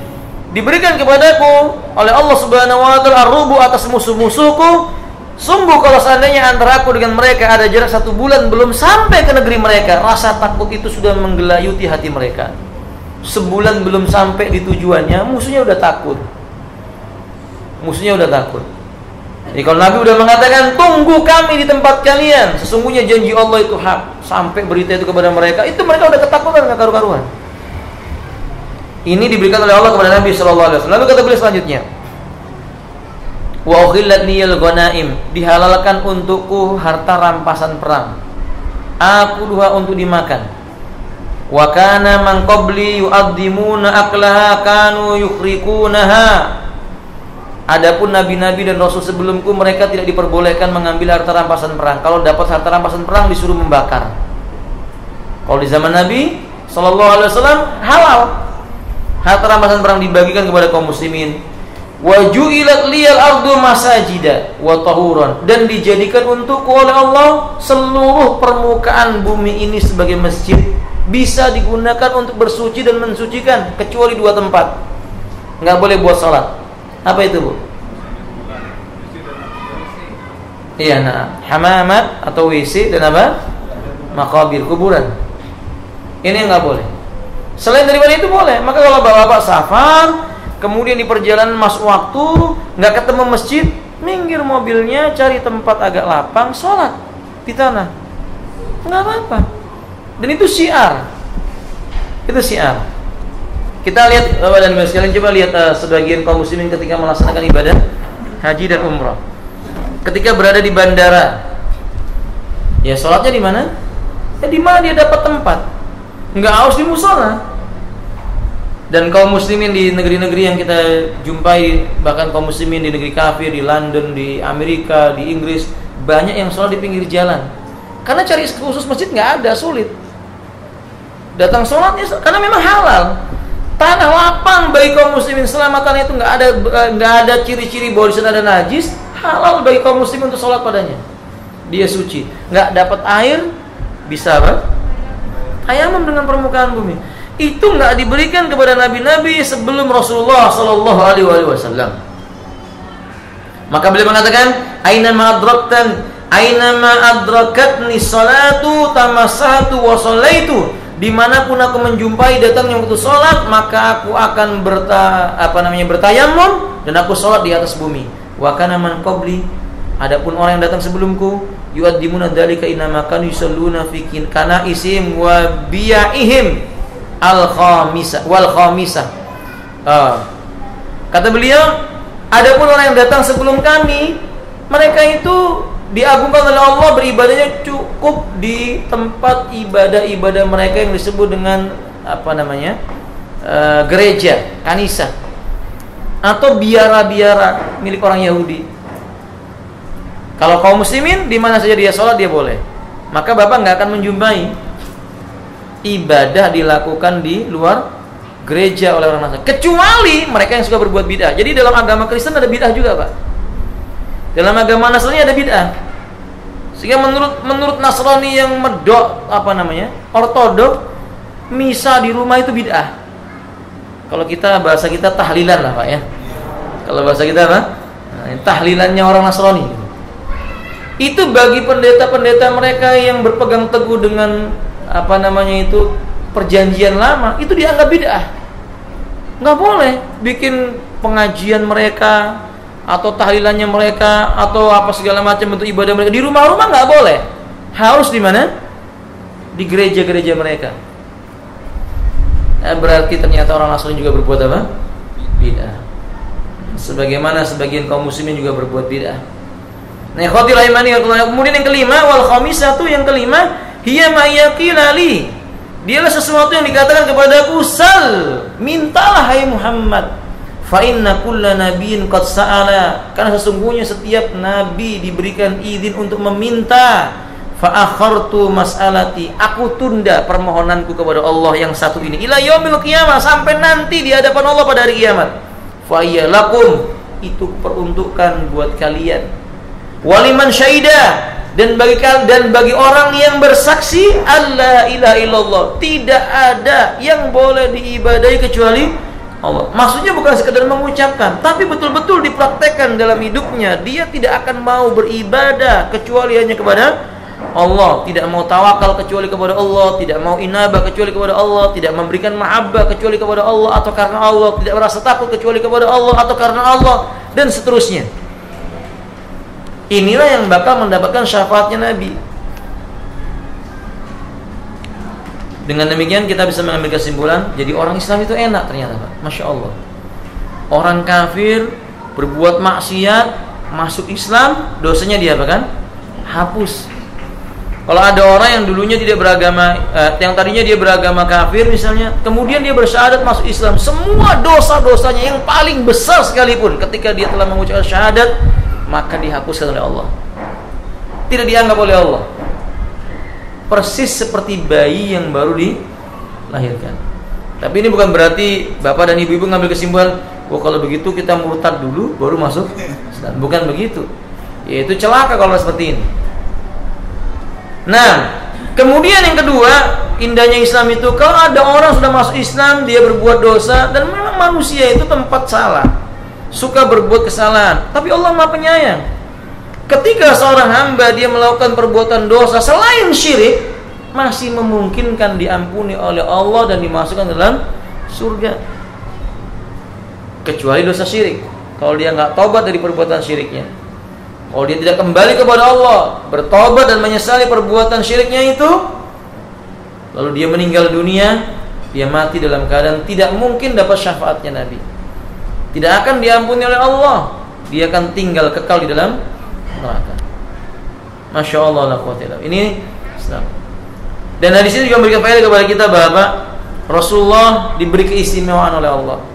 diberikan kepadaku oleh Allah Subhanahu wa ta'ala ar-rubu atas musuh-musuhku. Sungguh kalau seandainya antara aku dengan mereka ada jarak 1 bulan belum sampai ke negeri mereka, rasa takut itu sudah menggelayuti hati mereka. Sebulan belum sampai di tujuannya, musuhnya udah takut. Musuhnya udah takut. Jadi kalau Nabi udah mengatakan, tunggu kami di tempat kalian, sesungguhnya janji Allah itu hak, sampai berita itu kepada mereka, itu mereka udah ketakutan, gak karu-karuan. Ini diberikan oleh Allah kepada Nabi SAW. Lalu kata beliau selanjutnya, wa ukhillat liyal ghanaim, dihalalkan untukku harta rampasan perang, aku duha untuk dimakan. Wa kana man qabli yu'azzimuna aklaha kanu yukhrikunaha. Adapun nabi-nabi dan rasul sebelumku, mereka tidak diperbolehkan mengambil harta rampasan perang. Kalau dapat harta rampasan perang disuruh membakar. Kalau di zaman Nabi sallallahu alaihi wasallam halal. Harta rampasan perang dibagikan kepada kaum muslimin. Wa ju'ilat liyal ardu masajida wa tahuran, dan dijadikan untukku oleh Allah seluruh permukaan bumi ini sebagai masjid, bisa digunakan untuk bersuci dan mensucikan, kecuali 2 tempat nggak boleh buat salat. Apa itu, Bu? Iya, nah, hamamat atau WC dan apa? Makabir, kuburan. Ini nggak boleh. Selain daripada itu boleh. Maka kalau bapak-bapak safar, kemudian di perjalanan masuk waktu nggak ketemu masjid, minggir mobilnya, cari tempat agak lapang, salat di tanah, nggak apa-apa. Dan itu syiar. Itu syiar. Kita lihat Bapak dan Ibu sekalian, coba lihat sebagian kaum muslimin ketika melaksanakan ibadah haji dan umrah. Ketika berada di bandara, ya sholatnya di mana? Ya di mana dia dapat tempat. Enggak harus di mushola. Dan kaum muslimin di negeri-negeri yang kita jumpai, bahkan kaum muslimin di negeri kafir, di London, di Amerika, di Inggris, banyak yang sholat di pinggir jalan. Karena cari khusus masjid nggak ada, sulit. Datang sholatnya karena memang halal, tanah lapang bagi kaum muslimin, selama tanah itu nggak ada ciri-ciri bahwa di sana ada najis, halal bagi kaum muslimin untuk sholat padanya. Dia suci, nggak dapat air, bisa apa? Tayamum dengan permukaan bumi. Itu nggak diberikan kepada nabi-nabi sebelum Rasulullah Sallallahu Alaihi Wasallam. Maka beliau mengatakan, aina ma adrakatni salatu tamassatu wa sallaitu. Dimanapun aku menjumpai datangnya waktu sholat, maka aku akan bertayamum dan aku sholat di atas bumi. Wa kana man qabli, adapun orang yang datang sebelumku, yu'addimuna dzalika inama kanu yusalluna fi kana isim wa biyaihim al-khamisah wal khamisah. Kata beliau, adapun orang yang datang sebelum kami, mereka itu diagungkan oleh Allah, beribadahnya cukup di tempat ibadah-ibadah mereka yang disebut dengan gereja, kanisa, atau biara-biara milik orang Yahudi. Kalau kaum muslimin di mana saja dia sholat dia boleh. Maka Bapak nggak akan menjumpai ibadah dilakukan di luar gereja oleh orang Nasrani, kecuali mereka yang suka berbuat bid'ah. Jadi dalam agama Kristen ada bid'ah juga, Pak. Dalam agama Nasrani ada bid'ah. Sehingga menurut Nasrani yang medok ortodok, misa di rumah itu bid'ah. Kalau bahasa kita tahlilan lah, Pak ya. Kalau bahasa kita apa? Tahlilannya orang Nasrani. Itu bagi pendeta-pendeta mereka yang berpegang teguh dengan perjanjian lama, itu dianggap bid'ah. Nggak boleh bikin pengajian mereka atau tahlilannya mereka atau apa segala macam bentuk ibadah mereka di rumah-rumah, nggak boleh. Harus di mana? Di gereja-gereja mereka. Berarti ternyata orang Nasrani juga berbuat apa? Bid'ah. Sebagaimana sebagian kaum muslimin juga berbuat bid'ah. Nah, ikhwati rahimani, kemudian yang kelima, wal khamisatu, yang kelima, hiya ma yaqila li. Dialah sesuatu yang dikatakan kepadaku, sal, mintalah hai Muhammad. Fa inna kulla nabiyyin qad sa'ala, karena sesungguhnya setiap nabi diberikan izin untuk meminta. Fa akhartu mas'alati, aku tunda permohonanku kepada Allah yang satu ini ila yaumil qiyamah, sampai nanti di hadapan Allah pada hari kiamat. Fa iyalakum, itu peruntukkan buat kalian. Waliman syahida, dan bagi orang yang bersaksi alla ilaha illallah, tidak ada yang boleh diibadahi kecuali Allah. Maksudnya bukan sekedar mengucapkan, tapi betul-betul dipraktekkan dalam hidupnya. Dia tidak akan mau beribadah kecuali hanya kepada Allah, tidak mau tawakal kecuali kepada Allah, tidak mau inabah kecuali kepada Allah, tidak memberikan mahabbah kecuali kepada Allah atau karena Allah, tidak merasa takut kecuali kepada Allah atau karena Allah, dan seterusnya. Inilah yang bakal mendapatkan syafaatnya Nabi. Dengan demikian kita bisa mengambil kesimpulan, jadi orang Islam itu enak ternyata, Pak. Masya Allah. Orang kafir berbuat maksiat, masuk Islam, dosanya dia apa kan? Hapus. Kalau ada orang yang dulunya tidak beragama, yang tadinya dia beragama kafir misalnya, kemudian dia bersyahadat masuk Islam, semua dosa-dosanya yang paling besar sekalipun ketika dia telah mengucapkan syahadat, maka dihapuskan oleh Allah, tidak dianggap oleh Allah. Persis seperti bayi yang baru dilahirkan. Tapi ini bukan berarti bapak dan ibu-ibu ngambil kesimpulan, kalau begitu kita murtad dulu baru masuk Islam. Bukan begitu. Yaitu celaka kalau seperti ini. Nah, kemudian yang kedua, indahnya Islam itu, kalau ada orang sudah masuk Islam, dia berbuat dosa, dan memang manusia itu tempat salah, suka berbuat kesalahan, tapi Allah Maha Penyayang. Ketika seorang hamba dia melakukan perbuatan dosa selain syirik, masih memungkinkan diampuni oleh Allah dan dimasukkan dalam surga, kecuali dosa syirik. Kalau dia nggak tobat dari perbuatan syiriknya, kalau dia tidak kembali kepada Allah, bertobat dan menyesali perbuatan syiriknya itu, lalu dia meninggal dunia, dia mati dalam keadaan tidak mungkin dapat syafaatnya Nabi, tidak akan diampuni oleh Allah, dia akan tinggal kekal di dalam neraka. Masya Allah, la quwwata illa billah. Ini Islam. Dan hadis ini juga memberikan faedah kepada kita bahwa Rasulullah diberi keistimewaan oleh Allah.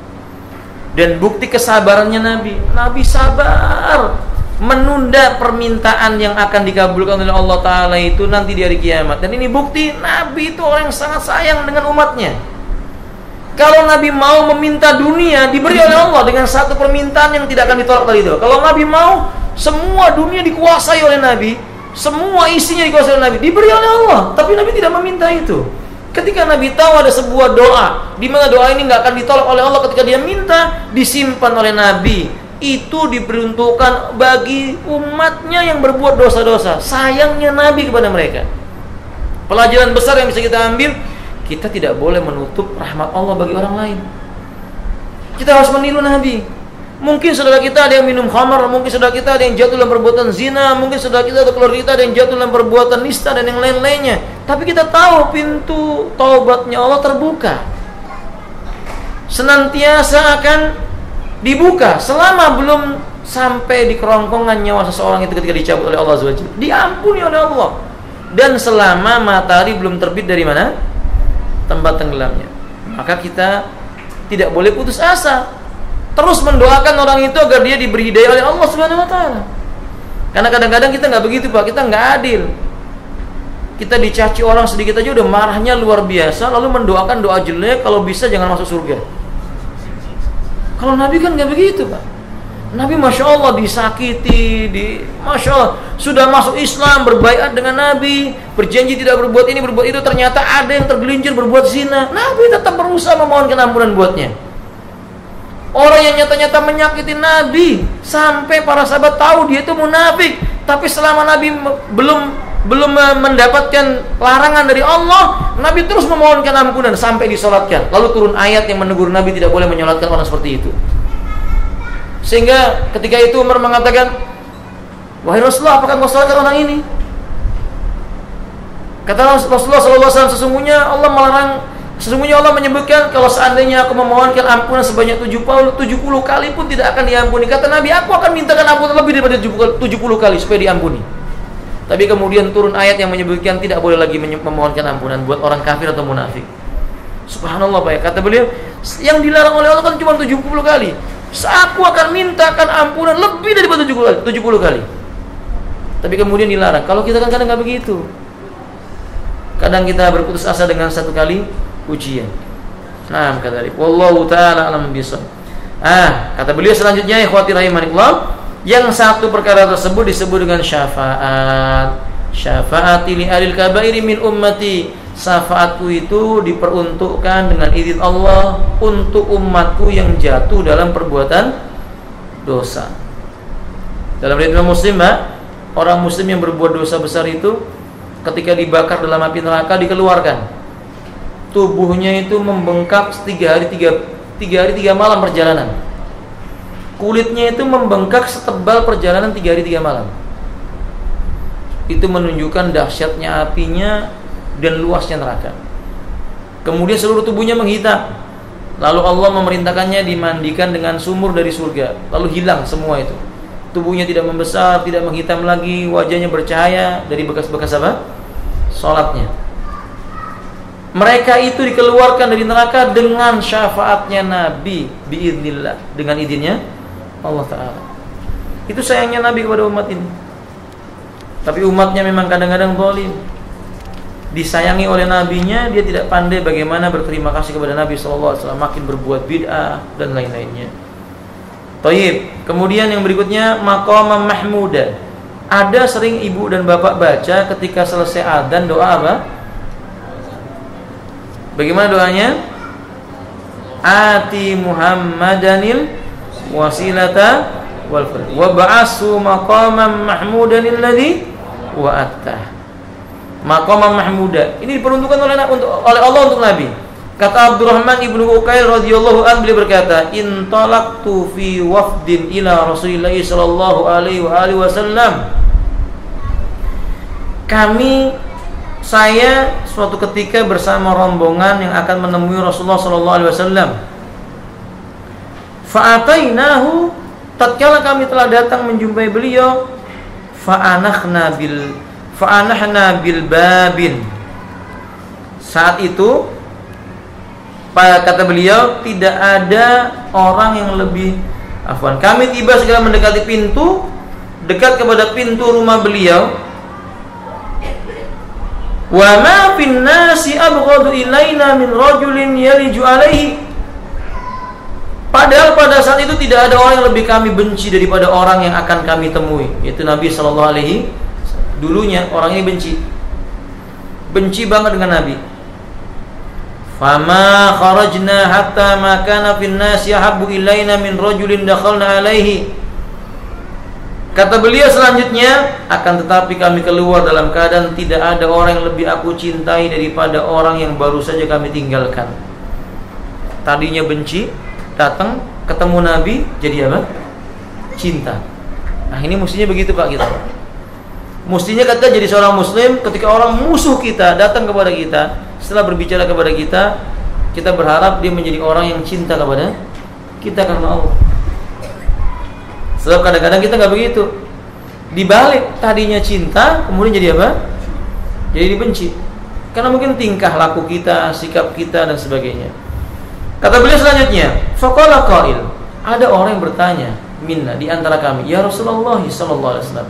Dan bukti kesabarannya Nabi. Nabi sabar menunda permintaan yang akan dikabulkan oleh Allah Ta'ala itu nanti di hari kiamat. Dan ini bukti Nabi itu orang yang sangat sayang dengan umatnya. Kalau Nabi mau meminta dunia, diberi oleh Allah dengan satu permintaan yang tidak akan ditolak tadi itu. Kalau Nabi mau semua dunia dikuasai oleh Nabi, semua isinya dikuasai oleh Nabi, diberi oleh Allah. Tapi Nabi tidak meminta itu. Ketika Nabi tahu ada sebuah doa, di mana doa ini nggak akan ditolak oleh Allah, ketika dia minta, disimpan oleh Nabi. Itu diperuntukkan bagi umatnya yang berbuat dosa-dosa. Sayangnya Nabi kepada mereka. Pelajaran besar yang bisa kita ambil, kita tidak boleh menutup rahmat Allah bagi orang lain. Kita harus meniru Nabi. Mungkin saudara kita ada yang minum khamar, mungkin saudara kita ada yang jatuh dalam perbuatan zina, mungkin saudara kita atau keluarga kita ada yang jatuh dalam perbuatan nista dan yang lain-lainnya. Tapi kita tahu pintu taubatnya Allah terbuka, senantiasa akan dibuka selama belum sampai di kerongkongan nyawa seseorang itu ketika dicabut oleh Allah SWT, diampuni oleh Allah. Dan selama matahari belum terbit dari mana? Tempat tenggelamnya. Maka kita tidak boleh putus asa. Terus mendoakan orang itu agar dia diberi hidayah oleh Allah Subhanahu wa taala. Karena kadang-kadang kita nggak begitu, Pak. Kita nggak adil. Kita dicaci orang sedikit aja udah marahnya luar biasa, lalu mendoakan doa jelek, kalau bisa jangan masuk surga. Kalau Nabi kan nggak begitu, Pak. Nabi Masya Allah disakiti, Masya Allah sudah masuk Islam, berbaiat dengan Nabi, berjanji tidak berbuat ini, berbuat itu, ternyata ada yang tergelincir berbuat zina. Nabi tetap berusaha memohonkan ampunan buatnya. Orang yang nyata-nyata menyakiti Nabi, sampai para sahabat tahu dia itu munafik, tapi selama Nabi belum mendapatkan larangan dari Allah, Nabi terus memohonkan ampunan sampai disolatkan. Lalu turun ayat yang menegur Nabi tidak boleh menyolatkan orang seperti itu. Sehingga ketika itu Umar mengatakan, wahai Rasulullah, apakah engkau solatkan orang ini? Kata Rasulullah SAW, sesungguhnya Allah menyebutkan kalau seandainya aku memohonkan ampunan sebanyak 70 kali pun tidak akan diampuni. Kata Nabi, aku akan mintakan ampunan lebih daripada 70 kali supaya diampuni. Tapi kemudian turun ayat yang menyebutkan tidak boleh lagi memohonkan ampunan buat orang kafir atau munafik. Subhanallah, Pak ya. Kata beliau, yang dilarang oleh Allah kan cuma 70 kali. Aku akan mintakan ampunan lebih daripada 70 kali. Tapi kemudian dilarang. Kalau kita kan kadang nggak begitu. Kadang kita berputus asa dengan satu kali ujian. Nah, kata dia, wallahu taala alam bisawab. Kata beliau selanjutnya, ikhwati rahimanillah, yang satu perkara tersebut disebut dengan syafaat. Syafaati li alil kabairi min ummati. Syafaatku itu diperuntukkan dengan izin Allah untuk umatku yang jatuh dalam perbuatan dosa. Dalam riwayat Muslim, Mbak, orang muslim yang berbuat dosa besar itu ketika dibakar dalam api neraka dikeluarkan. Tubuhnya itu membengkak 3 hari 3 malam perjalanan. Kulitnya itu membengkak setebal perjalanan 3 hari 3 malam. Itu menunjukkan dahsyatnya apinya dan luasnya neraka. Kemudian seluruh tubuhnya menghitam. Lalu Allah memerintahkannya dimandikan dengan sumur dari surga. Lalu hilang semua itu. Tubuhnya tidak membesar, tidak menghitam lagi, wajahnya bercahaya dari bekas-bekas apa? Salatnya. Mereka itu dikeluarkan dari neraka dengan syafaatnya Nabi biiznillah, dengan izinnya Allah Ta'ala. Itu sayangnya Nabi kepada umat ini. Tapi umatnya memang kadang-kadang zalim. Disayangi oleh nabinya, dia tidak pandai bagaimana berterima kasih kepada Nabi SAW, makin berbuat bid'ah dan lain-lainnya. Taib. Kemudian yang berikutnya, maqamam mahmuda. Ada sering ibu dan bapak baca ketika selesai adzan doa apa? Bagaimana doanya? Ati Muhammadanil wasilata wal fadl wa ba'asu maqamam mahmudanil ladzi wa'atta. Maqamam mahmuda. Ini diperuntukkan oleh Allah untuk Nabi. Kata Abdurrahman ibnu Uqail radhiyallahu anhu, beliau berkata, "Intalaqtu fi wafdin ila Rasulillah sallallahu alaihi wasallam." Saya suatu ketika bersama rombongan yang akan menemui Rasulullah sallallahu alaihi wasallam. Fa'atainahu, tatkala kami telah datang menjumpai beliau, fa'anahna bil babin. Saat itu kata beliau, tidak ada orang yang lebih kami tiba segera mendekati pintu, dekat kepada pintu rumah beliau. Wa ma fin nasi abghadu ilaina min rajulin yaliju alaihi. Padahal pada saat itu tidak ada orang yang lebih kami benci daripada orang yang akan kami temui, yaitu Nabi sallallahu alaihi. Dulunya orang ini benci banget dengan Nabi. Fama kharajna hatta ma kana fin nasi ahabbu ilaina min rajulin dakhalna alaihi. Kata beliau selanjutnya, akan tetapi kami keluar dalam keadaan tidak ada orang yang lebih aku cintai daripada orang yang baru saja kami tinggalkan. Tadinya benci, datang ketemu Nabi jadi apa? Cinta. Nah, ini mestinya begitu, Pak, kita. Mestinya kita jadi seorang muslim, ketika orang musuh kita datang kepada kita, setelah berbicara kepada kita, kita berharap dia menjadi orang yang cinta kepada kita karena Allah. Sebab kadang-kadang kita nggak begitu. Dibalik, tadinya cinta, kemudian jadi apa? Jadi dibenci. Karena mungkin tingkah laku kita, sikap kita dan sebagainya. Kata beliau selanjutnya, faqala qail, ada orang yang bertanya, minna di antara kami, ya Rasulullah sallallahu alaihi wasallam.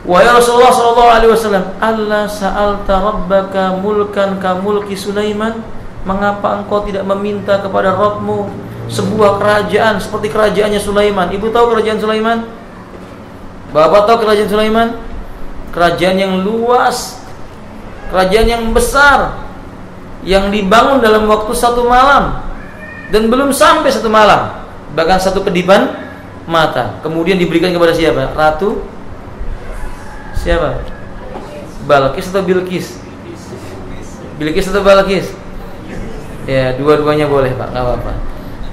Wa ya Rasulullah sallallahu alaihi wasallam, alla sa'alta rabbaka mulkan ka mulki Sulaiman? Mengapa engkau tidak meminta kepada Rabbmu sebuah kerajaan seperti kerajaannya Sulaiman? Ibu tahu kerajaan Sulaiman? Bapak tahu kerajaan Sulaiman? Kerajaan yang luas, kerajaan yang besar, yang dibangun dalam waktu 1 malam dan belum sampai 1 malam, bahkan 1 kedipan mata. Kemudian diberikan kepada siapa? Ratu siapa? Balqis atau Bilqis? Bilqis atau Balqis? Ya, dua-duanya boleh Pak, nggak apa-apa.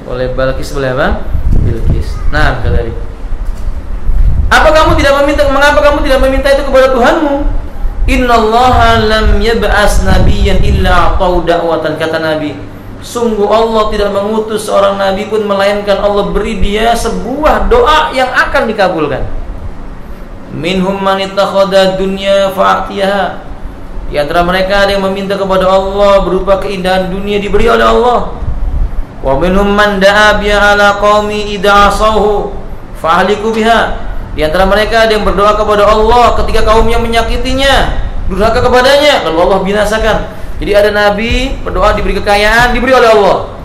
Boleh Balqis, boleh apa? Bilqis. Nah, kata mengapa kamu tidak meminta itu kepada Tuhanmu? Innallaha lam yab'as nabiyyan illa atau da'watan, kata Nabi. Sungguh Allah tidak mengutus seorang nabi pun melainkan Allah beri dia sebuah doa yang akan dikabulkan. Minhum man ittakhadha dunya fa'tiyaha. Di antara mereka ada yang meminta kepada Allah berupa keindahan dunia diberi oleh Allah. Wa minhum man da'a biha ala qaumi idza asahu fa'aliku biha. Di antara mereka ada yang berdoa kepada Allah ketika kaumnya menyakitinya, durhaka kepadanya, lalu Allah binasakan. Jadi ada nabi berdoa diberi kekayaan, diberi oleh Allah.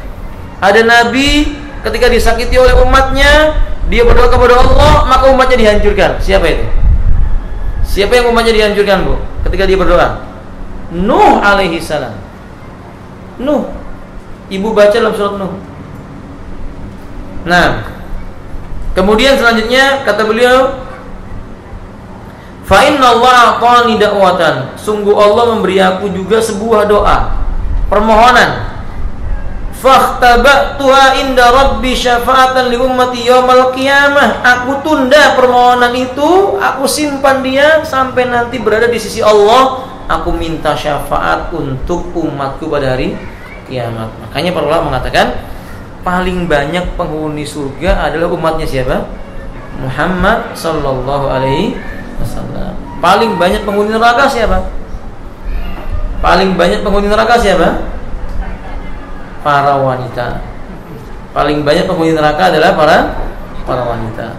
Ada nabi ketika disakiti oleh umatnya, dia berdoa kepada Allah, maka umatnya dihancurkan. Siapa itu? Siapa yang umatnya dihancurkan, Bu? Ketika dia berdoa? Nuh alaihi salam. Nuh. Ibu baca dalam surat Nuh. Nah, kemudian selanjutnya kata beliau, fa innallaha a'tani da'watan. Sungguh Allah memberi aku juga sebuah doa, permohonan. Fakhtabatuha inda rabbi syafa'atan li ummati yaumal qiyamah. Aku tunda permohonan itu, aku simpan dia sampai nanti berada di sisi Allah. Aku minta syafaat untuk umatku pada hari kiamat. Makanya para ulama mengatakan paling banyak penghuni surga adalah umatnya siapa? Muhammad sallallahu alaihi wasallam. Paling banyak penghuni neraka siapa? Paling banyak penghuni neraka siapa? Para wanita. Paling banyak penghuni neraka adalah para wanita.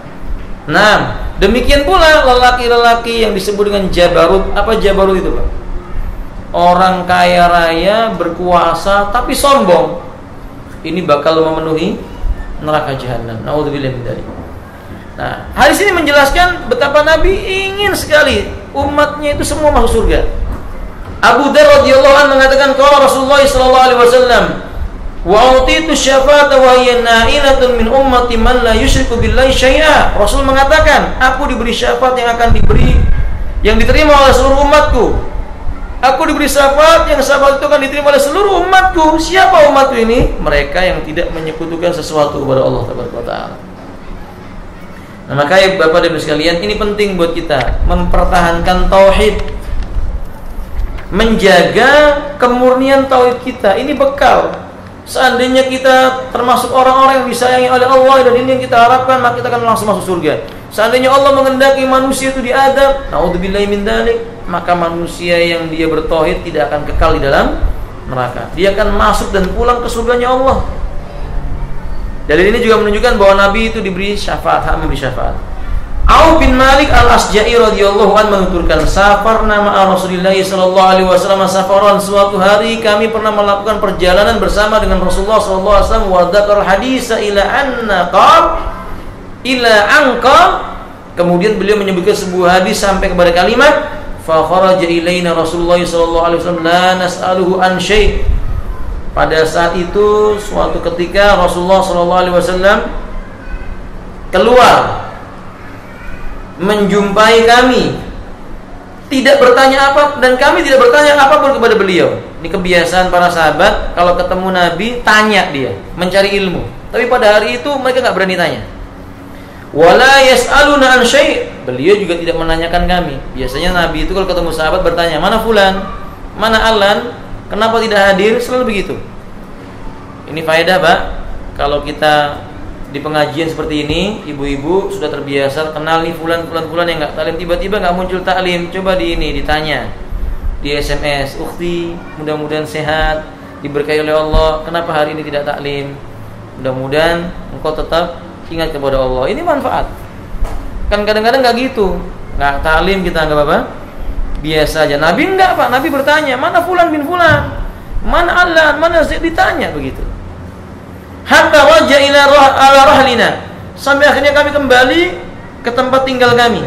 Nah, demikian pula lelaki-lelaki yang disebut dengan jabarut. Apa jabarut itu, Pak? Orang kaya raya, berkuasa tapi sombong. Ini bakal memenuhi neraka jahanam. Nauzubillah min dzalik. Nah, hadis ini menjelaskan betapa Nabi ingin sekali umatnya itu semua masuk surga. Abu Dzar radhiyallahu anhu mengatakan, qala Rasulullah sallallahu alaihi wasallam, wa utitu syafa'ata wa hiya na'ilatun min ummati man la yusyriku billahi syai'a. Rasul mengatakan, aku diberi syafaat yang diterima oleh seluruh umatku. Aku diberi syafaat yang syafaat itu akan diterima oleh seluruh umatku. Siapa umatku ini? Mereka yang tidak menyekutukan sesuatu kepada Allah Taala. Nah, makanya Bapak dan Ibu sekalian, ini penting buat kita mempertahankan tauhid, menjaga kemurnian tauhid kita. Ini bekal. Seandainya kita termasuk orang-orang yang disayangi oleh Allah dan ini yang kita harapkan, maka kita akan langsung masuk surga. Seandainya Allah mengendaki manusia itu diadab, naudzubillahi min dzalik, maka manusia yang dia bertauhid tidak akan kekal di dalam neraka. Dia akan masuk dan pulang ke surganya Allah. Dalil ini juga menunjukkan bahwa Nabi itu diberi syafaat, hak memberi syafaat. Auf bin Malik al-Asja'i radhiyallahu anhu menuturkan, safarna ma'a Rasulillah sallallahu alaihi wasallam safaran. Suatu hari kami pernah melakukan perjalanan bersama dengan Rasulullah sallallahu alaihi wasallam, wa dzakar hadisa ila anna qal ila anqa. Kemudian beliau menyebutkan sebuah hadis sampai kepada kalimat fa kharaja ilaina Rasulullah sallallahu alaihi wasallam la nas'aluhu an syai'. Pada saat itu suatu ketika Rasulullah sallallahu alaihi wasallam keluar menjumpai kami, tidak bertanya apa dan kami tidak bertanya apapun kepada beliau. Ini kebiasaan para sahabat, kalau ketemu Nabi tanya dia, mencari ilmu. Tapi pada hari itu mereka nggak berani tanya. Wala yas'aluna an syai'. Beliau juga tidak menanyakan kami. Biasanya Nabi itu kalau ketemu sahabat bertanya, mana fulan, mana alan, kenapa tidak hadir, selalu begitu. Ini faedah, Pak. Kalau kita di pengajian seperti ini, ibu-ibu sudah terbiasa kenal nih fulan yang nggak taklim, tiba-tiba nggak muncul taklim, coba ditanya di SMS, ukhti mudah-mudahan sehat, diberkahi oleh Allah, kenapa hari ini tidak taklim? Mudah-mudahan engkau tetap ingat kepada Allah. Ini manfaat. Kan kadang-kadang nggak gitu, nggak taklim kita nggak apa-apa, biasa aja. Nabi enggak Pak, Nabi bertanya, mana fulan bin fulan, mana Allah, mana Zaid, ditanya begitu. Hatta wajah ila ala rahlina, sampai akhirnya kami kembali ke tempat tinggal kami.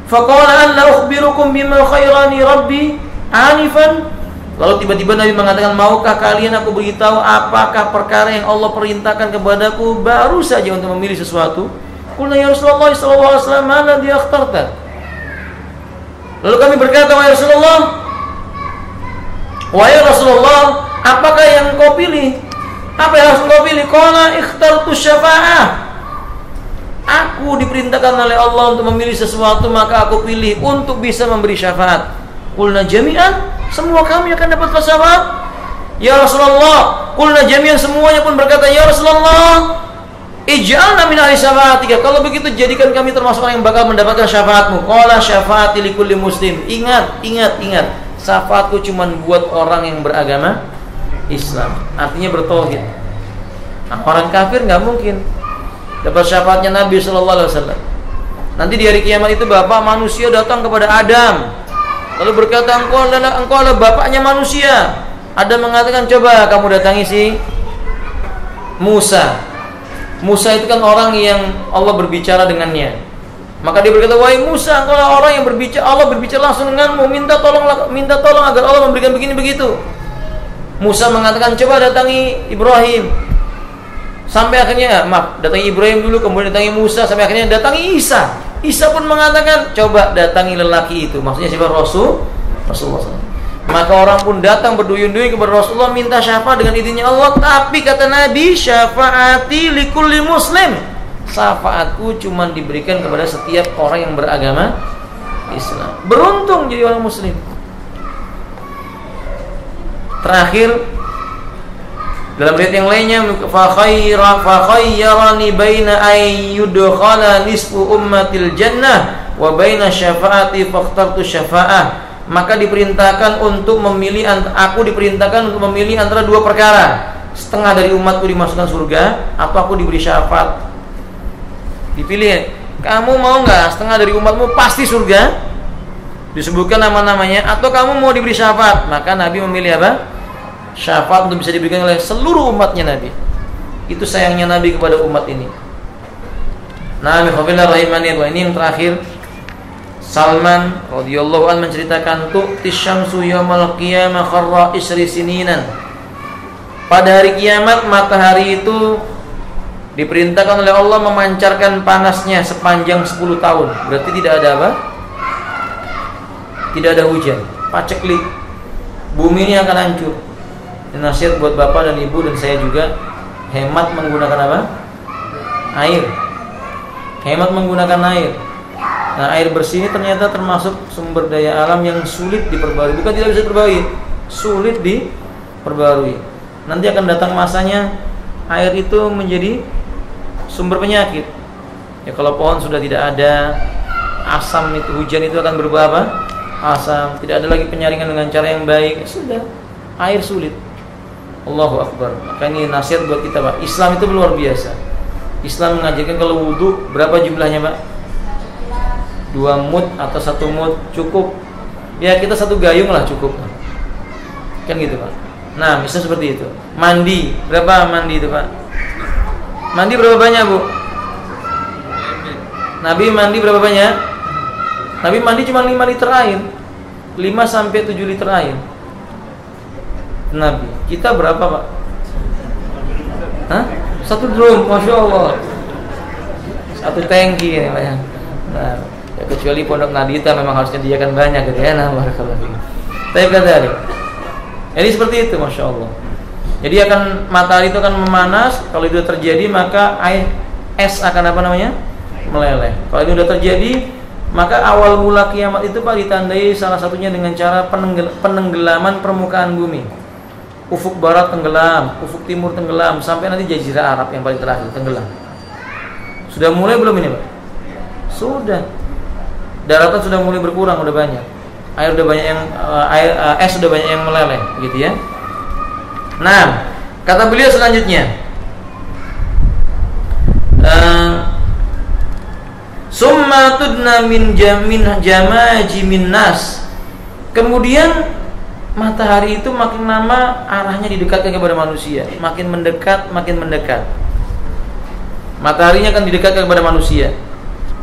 Faqala alla ukhbirukum bima khairani rabbi anifan. Lalu tiba-tiba Nabi mengatakan, maukah kalian aku beritahu apakah perkara yang Allah perintahkan kepadaku baru saja untuk memilih sesuatu? Qulna ya Rasulullah sallallahu alaihi wasallam, ma ladzi akhtarta? Lalu kami berkata, wahai Rasulullah, wahai Rasulullah, apakah yang kau pilih? Apa yang harus kau pilih? Qala ikhtartu syafa'ah. Aku diperintahkan oleh Allah untuk memilih sesuatu, maka aku pilih untuk bisa memberi syafaat. Qulna jami'an, semua kami akan dapat syafaat. Ya Rasulullah, qulna jami'an, semuanya pun berkata, ya Rasulullah, ij'alna min ahli syafaatika. Kalau begitu jadikan kami termasuk orang yang bakal mendapatkan syafaatmu. Qala syafaati likulli muslim. Ingat, syafaatku cuma buat orang yang beragama Islam, artinya bertauhid. Nah, orang kafir nggak mungkin dapat syafaatnya Nabi sallallahu alaihi wasallam. Nanti di hari kiamat itu Bapak manusia datang kepada Adam, lalu berkata, engkau adalah bapaknya manusia. Adam mengatakan, coba kamu datangi si Musa. Musa itu kan orang yang Allah berbicara dengannya. Maka dia berkata, wahai Musa, engkau adalah orang yang berbicara, Allah berbicara langsung denganmu, minta tolong agar Allah memberikan begini begitu. Musa mengatakan, coba datangi Ibrahim. Sampai akhirnya, datangi Ibrahim dulu, kemudian datangi Musa, sampai akhirnya datangi Isa. Isa pun mengatakan, coba datangi lelaki itu. Maksudnya siapa? Rasulullah SAW. Maka orang pun datang berduyun-duyun kepada Rasulullah, minta syafaat dengan izinnya Allah. Tapi kata Nabi, syafaati likulli muslim, syafaatku cuma diberikan kepada setiap orang yang beragama Islam. Beruntung jadi orang muslim. Terakhir, dalam riwayat yang lainnya, fa khayyarani baina ay yudkhala nisfu ummatil jannah wa baina syafaati fakhtartu syafa'ah. Maka diperintahkan untuk memilih, aku diperintahkan untuk memilih antara dua perkara. Setengah dari umatku dimasukkan surga, atau aku diberi syafaat. Dipilih, kamu mau nggak setengah dari umatmu pasti surga, disebutkan nama-namanya, atau kamu mau diberi syafaat? Maka Nabi memilih apa? Syafaat untuk bisa diberikan oleh seluruh umatnya Nabi. Itu sayangnya Nabi kepada umat ini. Nah, ini yang terakhir. Salman radhiyallahu anhu menceritakan, tu'ti syamsu yaumal qiyamah kharra isri sininan. Pada hari kiamat matahari itu diperintahkan oleh Allah memancarkan panasnya sepanjang 10 tahun. Berarti tidak ada apa? Tidak ada hujan, paceklik. Bumi ini akan hancur. Ini nasihat buat bapak dan ibu dan saya juga, hemat menggunakan apa? Air. Hemat menggunakan air. Nah, air bersih ini ternyata termasuk sumber daya alam yang sulit diperbarui. Bukan tidak bisa diperbarui, sulit diperbarui. Nanti akan datang masanya air itu menjadi sumber penyakit. Ya, kalau pohon sudah tidak ada, asam itu, hujan itu akan berubah apa? Asam. Tidak ada lagi penyaringan dengan cara yang baik. Sudah, air sulit. Allahu Akbar. Maka ini nasihat buat kita, Pak. Islam itu luar biasa. Islam mengajarkan kalau wudu berapa jumlahnya, Pak? 2 mud atau 1 mud cukup. Ya, kita 1 gayung lah cukup. Kan gitu, Pak. Nah, misalnya seperti itu. Mandi, berapa mandi itu, Pak? Mandi berapa banyak, Bu? Nabi mandi berapa banyak? Nabi mandi cuma 5 liter air. 5 sampai 7 liter air. Nabi. Kita berapa, Pak? Hah? 1 drum, Masya Allah. 1 tangki ini, Pak ya. Nah, ya, kecuali Pondok Nadita memang harus disediakan banyak gitu ya. Nah, barakallahu fiik. Tapi kata jadi seperti itu, Masya Allah. Jadi matahari itu akan memanas. Kalau itu terjadi maka es akan apa namanya? Meleleh. Kalau itu sudah terjadi, maka awal mula kiamat itu, Pak, ditandai salah satunya dengan cara penenggelaman permukaan bumi. Ufuk barat tenggelam, ufuk timur tenggelam, sampai nanti Jazirah Arab yang paling terakhir tenggelam. Sudah mulai belum ini, Pak? Sudah. Daratan sudah mulai berkurang, udah banyak. Es sudah banyak yang meleleh, gitu ya. Nah, kata beliau selanjutnya, summa tudna min jamaji min nas. Kemudian matahari itu makin lama arahnya didekatkan kepada manusia, makin mendekat, makin mendekat. Mataharinya akan didekatkan kepada manusia.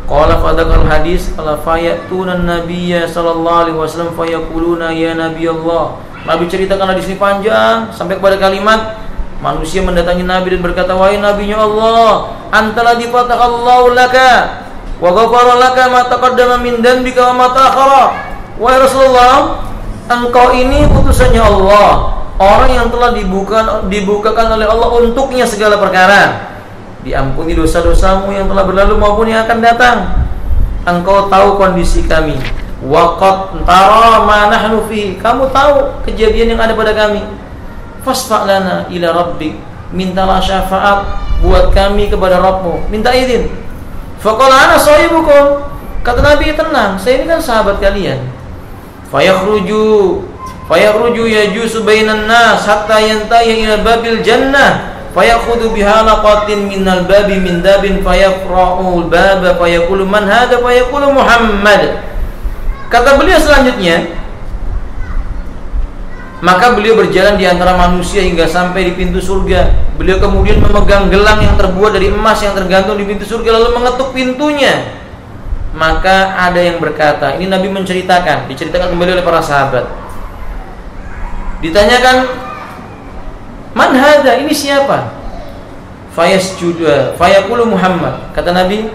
Qala fadakal hadis qala fayatuna nabiyya sallallahu alaihi wasallam fayaquluna ya nabi Allah. Nabi ceritakan hadis ini panjang sampai kepada kalimat manusia mendatangi Nabi dan berkata, wahai nabinya Allah, antala difatahallahu laka wa ghafara laka ma taqaddama min dhanbika wa ma ta'akhkhara. Wahai Rasulullah, engkau ini utusannya Allah, orang yang telah dibukakan oleh Allah untuknya segala perkara. Diampuni dosa-dosamu yang telah berlalu maupun yang akan datang. Engkau tahu kondisi kami. Waqad tara ma nahnu fi. Kamu tahu kejadian yang ada pada kami. Fasfa' lana ila rabbik. Mintalah syafaat buat kami kepada Rabbmu. Minta izin. Faqala ana sahibukum. Kata Nabi, tenang, saya ini kan sahabat kalian. Fayakhruju yajusu bainan nas hatta yantahi ila babil jannah. Fayakhudhu bihalaqatin minal babi min dabin fayafra'ul baba fayaqulu man hada fayaqulu Muhammad. Kata beliau selanjutnya, maka beliau berjalan di antara manusia hingga sampai di pintu surga. Beliau kemudian memegang gelang yang terbuat dari emas yang tergantung di pintu surga lalu mengetuk pintunya. Maka ada yang berkata, ini Nabi diceritakan kembali oleh para sahabat. Ditanyakan, man hadza, ini siapa? Fayaqulu Muhammad. Kata Nabi,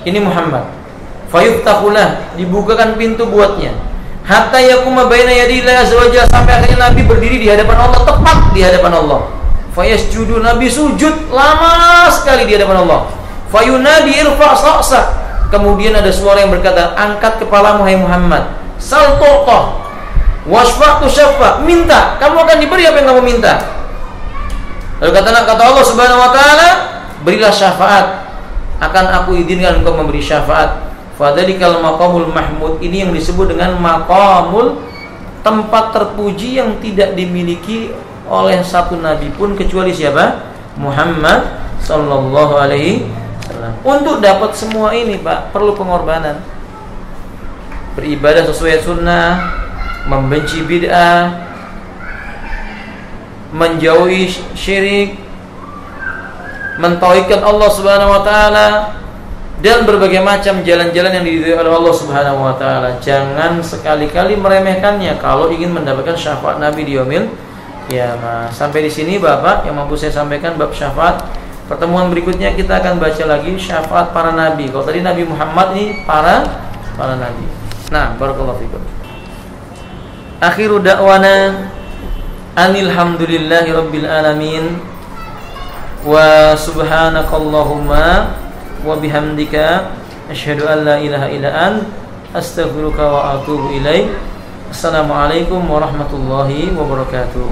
ini Muhammad. Fayuftahulah, dibukakan pintu buatnya. Hatta yaquma baina yadillahi azza wa jalla, sampai akhirnya Nabi berdiri di hadapan Allah, tepat di hadapan Allah. Fayasjudu, Nabi sujud lama sekali di hadapan Allah. Fayunadi irfa' sa'sa. Kemudian ada suara yang berkata, angkat kepalamu hai Muhammad. Sal tu'ta wasfa'tu syaffa, minta, kamu akan diberi apa yang kamu minta. Lalu kata Allah Subhanahu wa taala, berilah syafaat, akan aku izinkan engkau memberi syafaat. Fadzalikal maqamul mahmud, ini yang disebut dengan maqamul, tempat terpuji yang tidak dimiliki oleh satu nabi pun kecuali siapa? Muhammad sallallahu alaihi wasallam. Untuk dapat semua ini, Pak, perlu pengorbanan. Beribadah sesuai sunnah, membenci bid'ah, menjauhi syirik, mentauhidkan Allah Subhanahu wa taala, dan berbagai macam jalan-jalan yang diridhoi oleh Allah Subhanahu wa taala. Jangan sekali-kali meremehkannya kalau ingin mendapatkan syafaat Nabi di yaumil qiyamah. Sampai di sini Bapak yang mampu saya sampaikan bab syafaat. Pertemuan berikutnya kita akan baca lagi syafaat para nabi. Kalau tadi Nabi Muhammad ini para nabi. Nah, barakallahu fikum. Akhiru da'wana anilhamdulillahi rabbil alamin wa subhanakallahumma wa bihamdika asyhadu an la ilaha illa ant astaghfiruka wa atubu ilaik. Assalamualaikum warahmatullahi wabarakatuh.